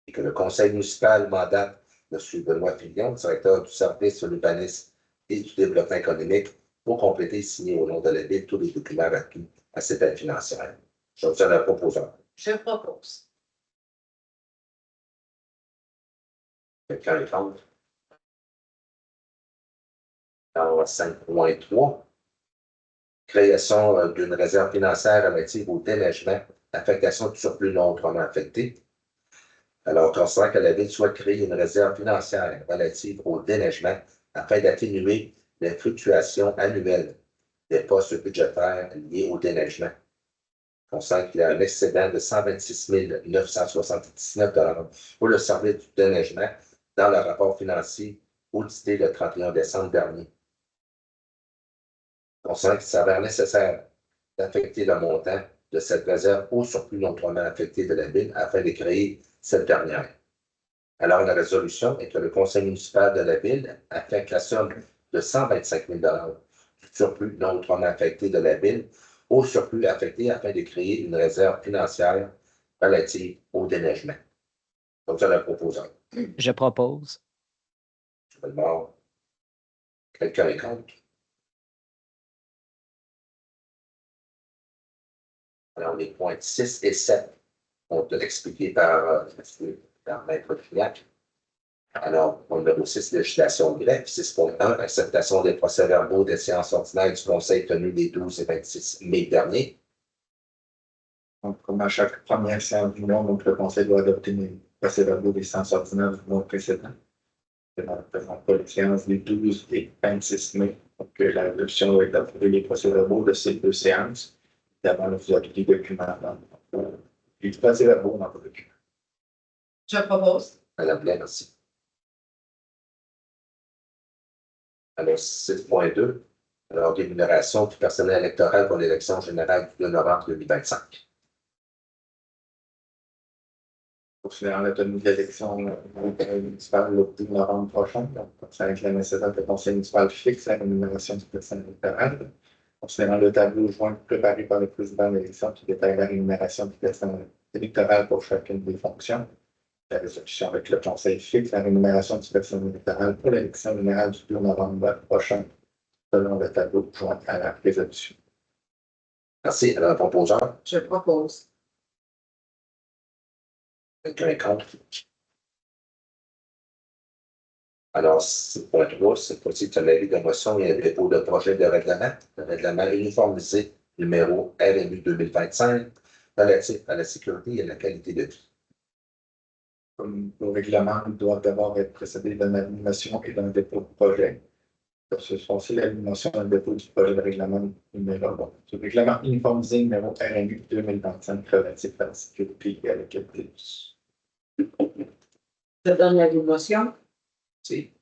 et que le conseil municipal mandate M. Benoît Fillon, directeur du service sur l'urbanisme et du développement économique, pour compléter et signer au nom de la ville tous les documents requis à cette aide financière. Je vous donne un proposeur. Je propose. Quelqu'un est contre? Alors, 5.3. Création d'une réserve financière relative au déneigement, affectation de surplus non autrement affecté. Alors, considérant que la ville souhaite créer une réserve financière relative au déneigement afin d'atténuer les fluctuations annuelles des postes budgétaires liés au déneigement. Considérant qu'il y a un excédent de 126 979 $ pour le service du déneigement dans le rapport financier audité le 31 décembre dernier. On sent qu'il s'avère nécessaire d'affecter le montant de cette réserve au surplus non autrement affecté de la ville afin de créer cette dernière. Alors, la résolution est que le conseil municipal de la ville affecte la somme de 125 000 du surplus non autrement affecté de la ville au surplus affecté afin de créer une réserve financière relative au déneigement. Comme ça, la proposant. Je propose. Je me demande. Quelqu'un est contre? Alors, les points 6 et 7 ont été expliqués par Maître Fignac. Alors, au numéro 6, législation grecque. 6.1, acceptation des procès-verbaux des séances ordinaires du Conseil tenues les 12 et 26 mai dernier. Donc, comme à chaque première séance du mois, donc le Conseil doit adopter les procès-verbaux des séances ordinaires du mois précédent. Je ne représente pas les séances des 12 et 26 mai. Donc, l'adoption doit être d'approuvée les procès-verbaux de ces deux séances. Évidemment, vous avez des documents. Les procès-verbaux dans vos documents. Je propose. Madame Blain, merci. Alors, 6.2. Alors, rémunération du personnel électoral pour l'élection générale du 2 novembre 2025. Considérant la tenue de l'élection municipale le 2 novembre prochain, donc ça avec la nécessaire que le conseil municipal fixe la rémunération du personnel électoral. Considérant le tableau joint préparé par le président de l'élection qui détaille la rémunération du personnel électoral pour chacune des fonctions. La résolution avec le conseil fixe la rémunération du personnel électoral pour l'élection générale du 2 novembre prochain, selon le tableau joint à la résolution. Merci. Alors, proposeur. Je propose. Quelqu'un est contre? Alors, 6.3, cette fois-ci, tu as l'avis de motion et un dépôt de projet de règlement. Le règlement uniformisé numéro RMU 2025 relatif à la sécurité et à la qualité de vie. Comme le règlement doit d'abord être précédé d'une animation et d'un dépôt de projet. Ce sont aussi l'animation et le dépôt du projet de règlement numéro du règlement uniformisé numéro RMU 2025 relatif à la sécurité et à la qualité de vie. Je donne la motion. Si.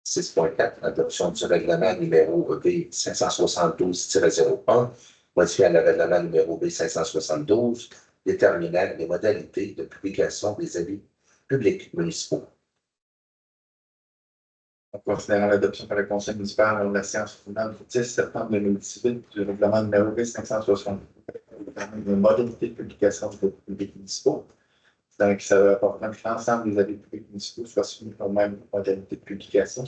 « 6.4. Adoption du règlement numéro B572-01, modifiant le règlement numéro B572, déterminant les modalités de publication des avis publics municipaux. » En considérant l'adoption par le conseil municipal lors de la séance finale du 10 septembre 2018 du règlement numéro B572, les modalités de publication des avis publics municipaux, c'est-à-dire qu'il s'avère important que l'ensemble des avis publics municipaux soient soumis aux mêmes modalités de publication.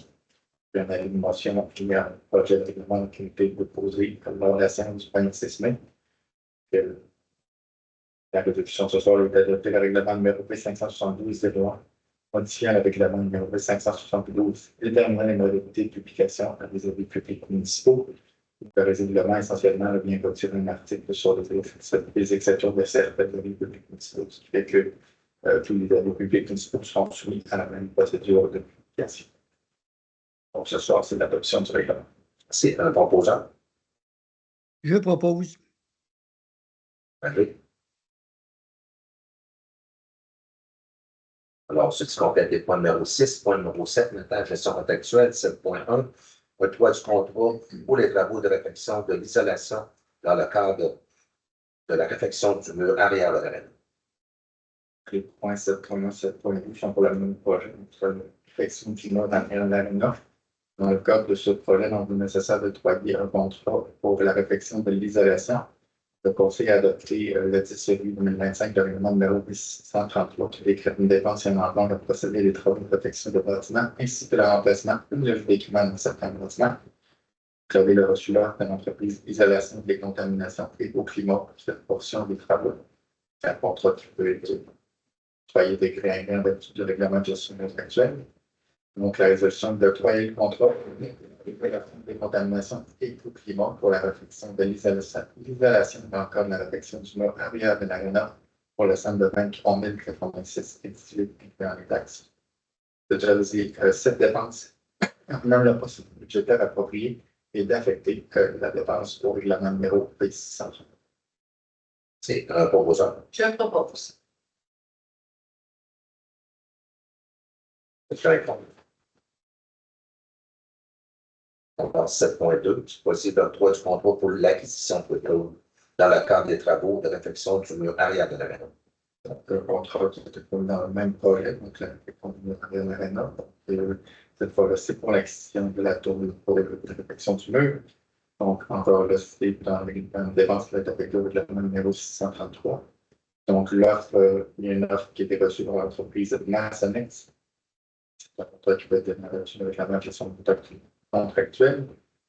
Il y en a une motion qui a un projet de règlement qui a été déposé lors de la séance du 26 mai. La résolution ce soir est adoptée le règlement numéro B572-01, modifiant le règlement numéro B572, déterminant les modalités de publication des avis publics municipaux. Le règlement essentiellement vient retirer un article sur les exceptions de certains avis publics municipaux, ce qui fait que tous les avis publics municipaux sont soumis à la même procédure de publication. Donc, ce soir, c'est l'adoption du règlement. C'est un proposant. Je propose. Allez. Alors, ce qui complète les points numéro 6, point numéro 7, maintenant, gestion contextuelle, 7.1, retour du contrat pour les travaux de réfection de l'isolation dans le cadre de la réfection du mur arrière de l'arène. Les points 7.1 et 7.2 sont pour le même projet, la réfection du mur arrière de l'arène. Dans le cadre de ce projet, il est nécessaire de octroyer un contrat pour la réfection de l'isolation. Le Conseil a adopté le 10 février 2025 le règlement numéro 633 qui décrète une dépense et un emploi de procéder des travaux de réfection de bâtiments ainsi que le remplacement ou le décriment de certains bâtiments. Vous avez le reçu l'ordre de l'entreprise Isolation des contaminations et au climat pour cette portion des travaux. C'est un contrat qui peut être octroyé décret en vertu du règlement de gestion actuel. Donc, la résolution d'octroyer le contrat des contaminations et au climat pour la réfection de l'isolation encore de la réfection du mur arrière de l'aréna pour le centre de 23 086 et 18 incluant les taxes. De jalousie, cette dépense, même la procédure budgétaire appropriée et d'affecter la dépense au règlement numéro P600. C'est un proposeur. Je propose. On passe 7.2, c'est possible d'octroi du contrat pour l'acquisition de l'eau dans le cadre des travaux de réfection du mur arrière de l'aréna. Donc, un contrat qui était dans le même projet, donc la réfection du mur arrière de l'aréna. Cette fois-là, c'est pour l'acquisition de la tour pour la réfection du mur. Donc, encore là, c'est dans les dépenses de la règlement numéro 633. Donc, l'offre, il y a une offre qui a été reçue par l'entreprise Massonex. C'est un contrat qui va être démarré avec la gestion de contractuelle.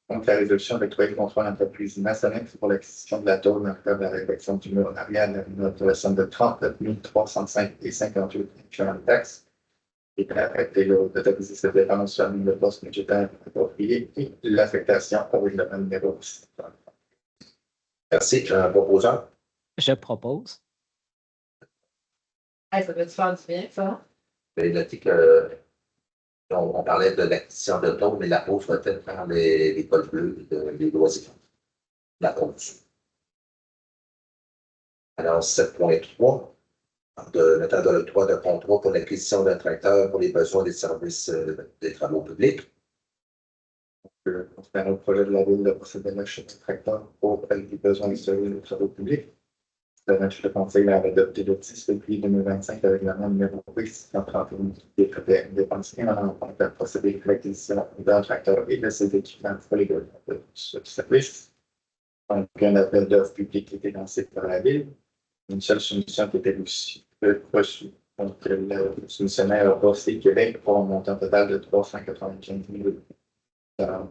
Donc, la résolution avec le contrat d'entreprise Massonex pour l'acquisition de la tour dans le cadre de la réfection du mur arrière de la somme de 39 305,58 incluant les taxes. Et arrêter d'autoriser cette dépense sur le poste budgétaire approprié et l'affectation au règlement numéro 6. Merci. Un proposeur. Je propose. Hey, ça veut-tu faire du bien, ça? Il a dit que on parlait de l'acquisition de l'eau, mais la pause va être par les cols bleus, les loisirs. La pause. Alors, 7.3. De mettre de l'octroi de contrat pour l'acquisition d'un tracteur pour les besoins des services des travaux publics. Concernant le projet de la ville de procéder à l'achat de tracteur pour les besoins des services des travaux publics. Le Conseil a adopté le 10 février 2025 avec la règlement numéro 631 qui est dépensé en compte à procéder à l'acquisition d'un tracteur et de ses équipements pour les besoins de ce service. Donc, un appel d'offres public qui était lancé par la ville. Une seule soumission qui était aussi reçue. Donc, le soumissionnaire a passé Québec pour un montant total de 395 000 $.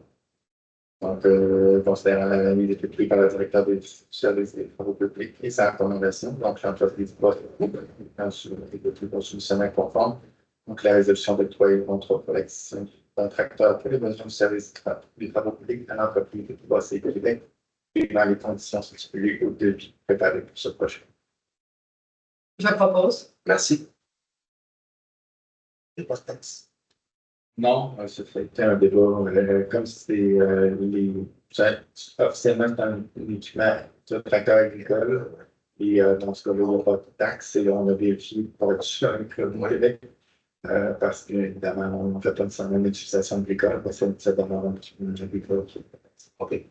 Donc, considérant la mise effectuée par le directeur des services des travaux publics et sa recommandation, donc l'entreprise va sur le soumissionnaire conforme. Donc, la résolution d'octroi et contrat pour l'acquisition d'un tracteur pour les besoins du service des travaux publics à l'entreprise de Bossé Québec et dans les conditions stipulées au devis préparé pour ce projet. Je propose. Merci. Il n'y a pas de texte. Non, c'était un débat. Comme c'est officiellement c'est un équipement de tracteur agricole. Et dans ce cas-là, il n'y a pas de taxe. Et là, on a vérifié pour être sûr avec le Québec. Parce qu'évidemment, on ne fait pas nécessairement une utilisation agricole, parce que ça demande un équipement agricole. OK.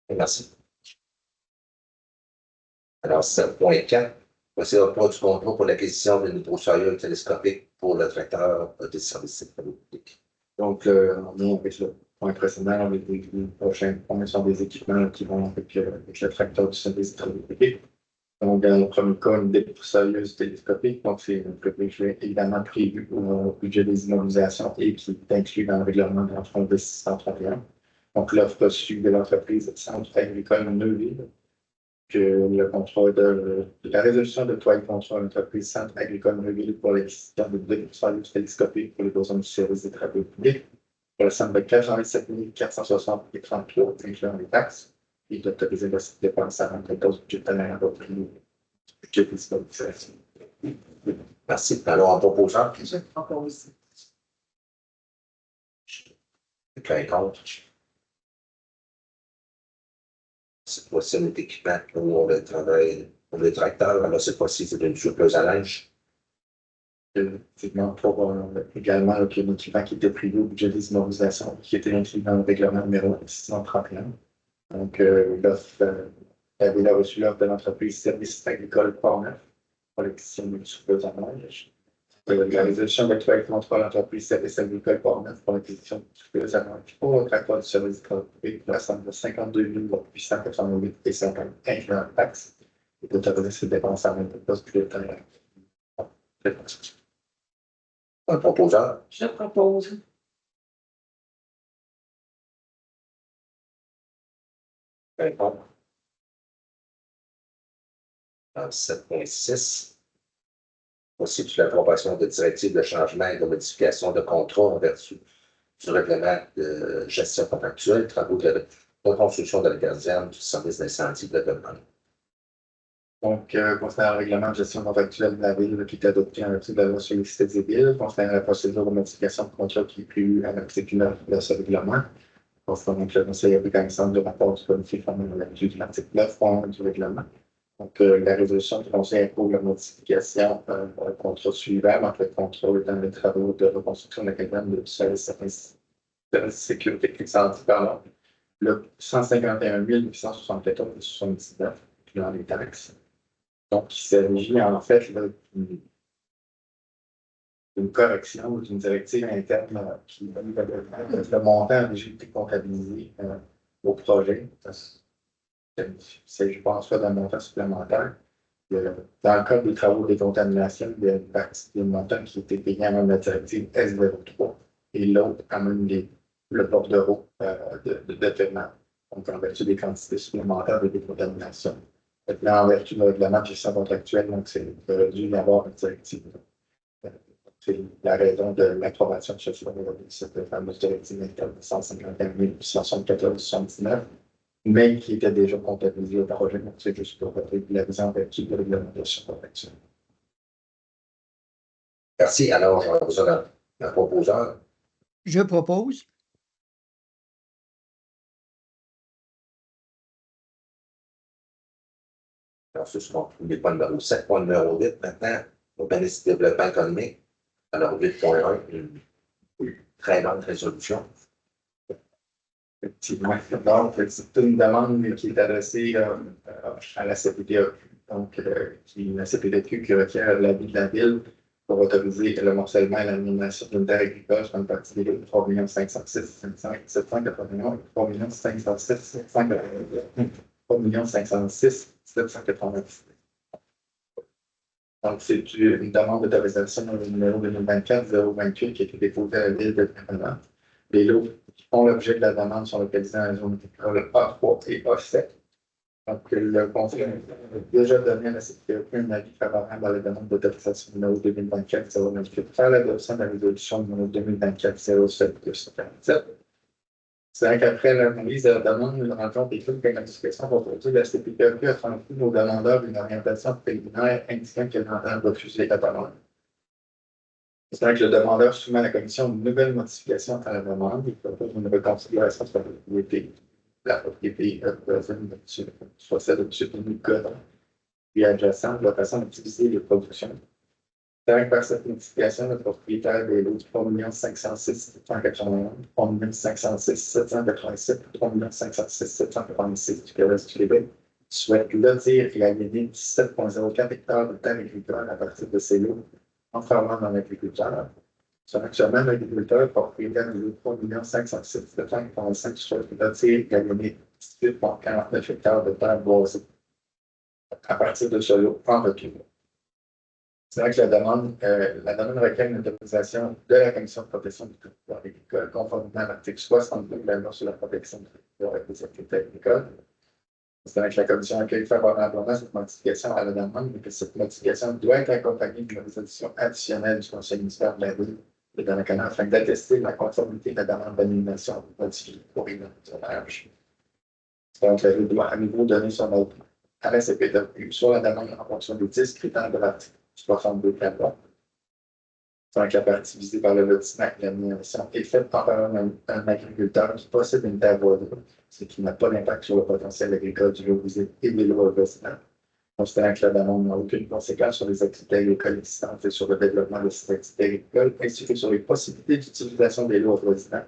Merci. Alors, 7.4. Voici l'octroi du contrat pour l'acquisition d'une broussailleuse télescopique pour le tracteur des services des travaux publics. Donc, on vient avec le point précédent, les prochains points sont des équipements qui vont avec le tracteur du service des travaux publics. Donc, dans le premier cas, une débroussailleuse télescopique. Donc, c'est un budget évidemment prévu au budget des immobilisations et qui est inclus dans le règlement de l'enfant de 631. Donc, l'offre reçue de l'entreprise Centre agricole Neuville, que le contrat de la résolution de toile contre l'entreprise Centre agricole Neuville pour l'acquisition de débroussailleuses télescopiques pour les besoins du service des travaux publics pour la somme de 427 460,33 incluant les taxes. Et d'autoriser la dépense à l'entreprise budgétaire au budget des immobilisations. Merci. Alors, en proposant. Je propose. Quelqu'un contre. Cette fois-ci, un équipement pour le travail, pour le tracteur. Alors, cette fois-ci, c'est une souffleuse à linge. Effectivement, pour également un équipement qui était prévu au budget des immobilisations, qui était inclus dans le règlement numéro 631. Donc, l'offre, la ville a reçu l'offre de l'entreprise Services agricoles Port-Neuf pour l'acquisition d'une souffleuse à linge. La résolution d'actuel contre l'entreprise Services agricoles Port-Neuf pour l'acquisition d'une souffleuse à linge pour le tracteur du service des travaux publics pour la somme de 52 888,50 incluant la taxe et d'autoriser ces dépenses à l'entreprise budgétaire. Un proposeur. Je propose. Bon. 7.6. Voici toute l'approbation de directives de changement et de modification de contrat en vertu du règlement de gestion contractuelle, travaux de reconstruction de la gardienne du service d'incendie de la demande. Donc, concernant le règlement de gestion contractuelle de la ville qui est adopté en vertu de la loi sur les cités des villes, concernant la procédure de modification de contrat qui est prévue à l'article 9 de ce règlement, concernant le conseil a pris connaissance du rapport du comité formé à l'habitude de l'article 9 du règlement. Donc, la résolution du Conseil approuve la modification au contrat suivant, donc le contrôle dans les travaux de reconstruction de la cabane de service de sécurité incendie, pardon, le 151 874,79 dans les taxes. Donc, il s'agit en fait d'une correction ou d'une directive interne qui va le montant déjà été comptabilisé au projet. Il s'agit pas en soi d'un montant supplémentaire. Dans le cadre des travaux de décontamination, il y a une partie des montants qui étaient payés à même la directive S03 et l'autre à même le bordereau de paiement. Donc, en vertu des quantités supplémentaires de décontamination. Maintenant, en vertu de règlement de gestion contractuelle, donc c'est dû y avoir une directive. C'est la raison de l'approbation de cette fameuse directive interne de 151 874,79, mais qui était déjà comptabilisée au projet. Donc, c'est juste pour régulariser en vertu de réglementation contractuelle. Merci. Alors, j'aurais besoin d'un proposeur. Je propose. Alors, ce sont les points numéro 7, point numéro 8 maintenant, urbanisme développement économique. Alors, 8.1, une très bonne résolution. Effectivement. Donc, c'est une demande qui est adressée à la CPDQ, donc la CPDQ qui requiert l'avis de la Ville pour autoriser le morcellement et l'animation d'une terre agricole sur une partie des 3 506 781 3 506 790. Donc, c'est une demande d'autorisation numéro 2024-028 qui a été déposée à la Ville de Canada. Les lots qui font l'objet de la demande sont localisés dans la zone agricole A3 et A7. Donc, le Conseil a déjà donné à la CPDQ un avis favorable à la demande d'autorisation numéro 2024-028 par l'adoption de la résolution numéro 2024-07-247. C'est vrai qu'après l'analyse de la demande, nous rencontrons des trucs de modification pour produire la CPDQ a transmis aux demandeurs une orientation préliminaire indiquant qu'elle entend refuser la demande. C'est vrai que le demandeur soumet à la commission une nouvelle modification à la demande. Il propose une reconsidération sur la propriété voisine, soit celle de M. Denis Godin, puis adjacente, de la façon d'utiliser les productions. C'est vrai que par cette modification, le propriétaire des lots 3 506 781, 3 506 787, 3 506 786 du Québec du Québec souhaite lotir et aliéner 17,04 hectares de terre agricole à partir de ces lots en formant dans l'agriculteur. C'est actuellement l'agriculteur propriétaire de 3 506 785 souhaite lotir et aliéner 18,49 hectares de terre boisée à partir de ce lot en retour. C'est vrai que la demande requiert une autorisation de la Commission de protection du territoire agricole, conformément à l'article 62 de la loi sur la protection du territoire et des activités agricoles. C'est vrai que la Commission accueille favorablement cette modification à la demande, mais que cette modification doit être accompagnée d'une résolution additionnelle du Conseil municipal de la Ville de Donnacona afin d'attester la conformité de la demande d'annulation modifiée pour inondage. Donc, la Ville doit à nouveau donner son avis à la CPDQ sur la demande en fonction des 10 critères de l'article 62 de la loi. Donc, la partie visée par le lotissement et l'annulation est faite par un agriculteur qui possède une terre voisine, ce qui n'a pas d'impact sur le potentiel agricole du lot visé et des lots voisins. Considérant que la demande n'a aucune conséquence sur les activités agricoles existantes et sur le développement de ces activités agricoles, ainsi que sur les possibilités d'utilisation des lots voisins,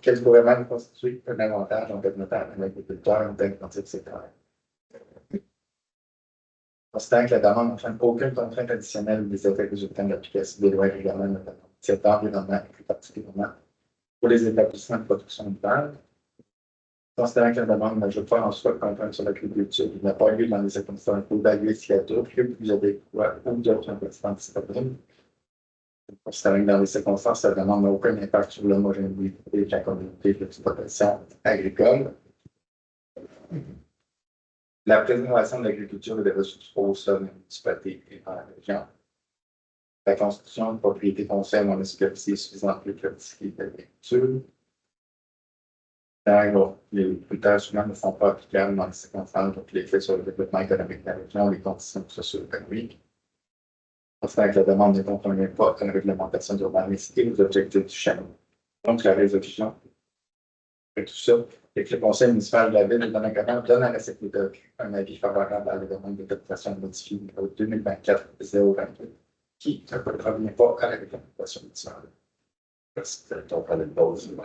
qu'elle pourrait même constituer un avantage en permettant à un agriculteur d'agrandir ses terres. Considérant que la demande n'entraîne aucune contrainte additionnelle des effets résultant de l'application des lois et règlements de cet environnement et plus particulièrement pour les établissements de production de terre. Considérant que la demande n'ajoute pas en soi de contrainte sur l'agriculture, il n'a pas lieu dans les circonstances d'évaluer s'il y a d'autres lieux plus adéquats ou d'autres investissements anticipables. Considérant que dans les circonstances, la demande n'a aucun impact sur l'homogénéité de la communauté d'exploitation agricole. La préservation de l'agriculture et des ressources au sol de la municipalité et dans la région. La constitution de propriété foncière dans la superficie suffisante pour pratiquer l'agriculture. Les agriculteurs souvent ne sont pas applicables dans les circonstances donc l'effet sur le développement économique de la région, les conditions socio-économiques. Considérant que la demande ne contrevient pas à la réglementation d'urbanisme et aux objectifs du schéma. Donc, la résolution Et tout ça. Et que le conseil municipal de la ville de Donnacona donne à la CPDOC un avis favorable à la demande de dotation modifiée au 2024-022, qui ne revient pas à la réglementation municipale. Merci. On prend une pause.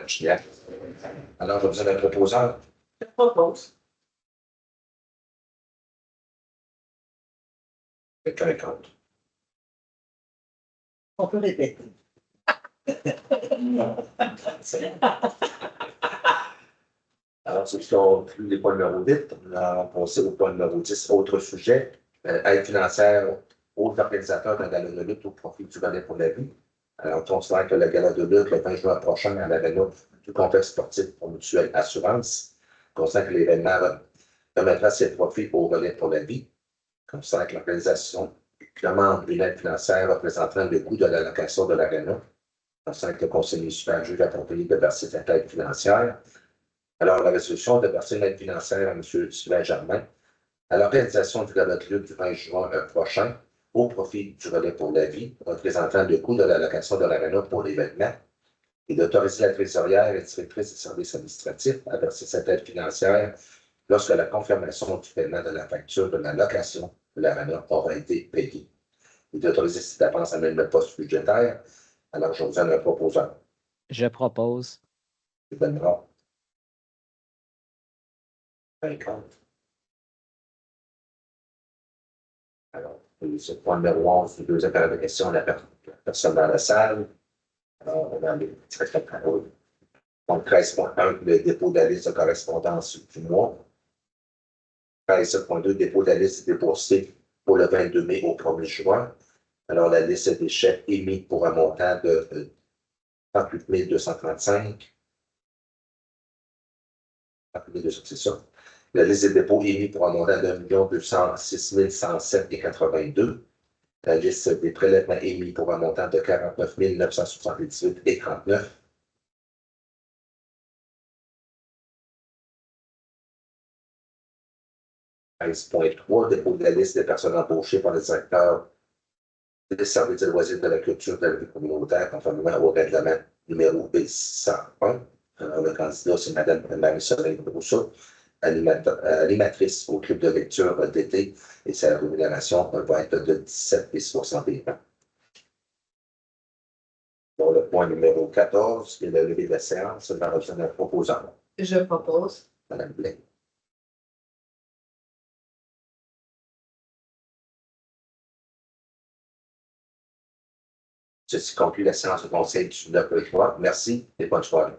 Alors, je vous ai un proposant. Je propose. Quelqu'un est contre. On peut répéter. Alors, ceux qui ont vu les points numéro 8, on a passé au point numéro 10, autre sujet, aide financière aux organisateurs d'un gala de lutte au profit du Relais pour la vie. Alors, on considère que le gala de lutte, le 20 juin prochain, à l'aréna du complexe sportif pour Mutuelle Assurance, on considère que l'événement remettra ses profits au Relais pour la vie. On considère que l'organisation demande une aide financière représentant le coût de la location de l'aréna. On considère que le conseil municipal juge approprié de verser cette aide financière. Alors, la résolution de verser une aide financière à M. Sylvain Germain à l'organisation du gala de lutte du 20 juin prochain au profit du Relais pour la vie, représentant le coût de la location de l'aréna pour l'événement, et d'autoriser la trésorière et directrice des services administratifs à verser cette aide financière lorsque la confirmation du paiement de la facture de la location de l'aréna aura été payée. Et d'autoriser cette dépense à même le poste budgétaire. Alors, je vous donne un proposant. Je propose. Je donnerai. Alors, c'est le point numéro 11 du deuxième période de questions, la personne dans la salle. Alors, on a les directions de parole. Donc, 13.1, le dépôt de la liste de correspondance du mois. 13.2, dépôt de la liste déposée pour le 22 mai au 1er juin. Alors, la liste des chèques émis pour un montant de 38 235. 38 200, c'est ça. La liste des dépôts émis pour un montant de 1 206 107,82. La liste des prélèvements émis pour un montant de 49 978,39. Dépôt de la liste des personnes embauchées par le directeur des services de loisirs de la culture de la vie communautaire, conformément au règlement numéro B601. Alors, le candidat, c'est Mme Marie-Soleil Rousseau, animatrice au club de lecture d'été, et sa rémunération va être de 17,61. Pour le point numéro 14, qui est la levée de la séance, dans le d'un proposant. Je propose. Mme Blais. Ceci conclut la séance du Conseil du 9 juin. Merci et bonne soirée.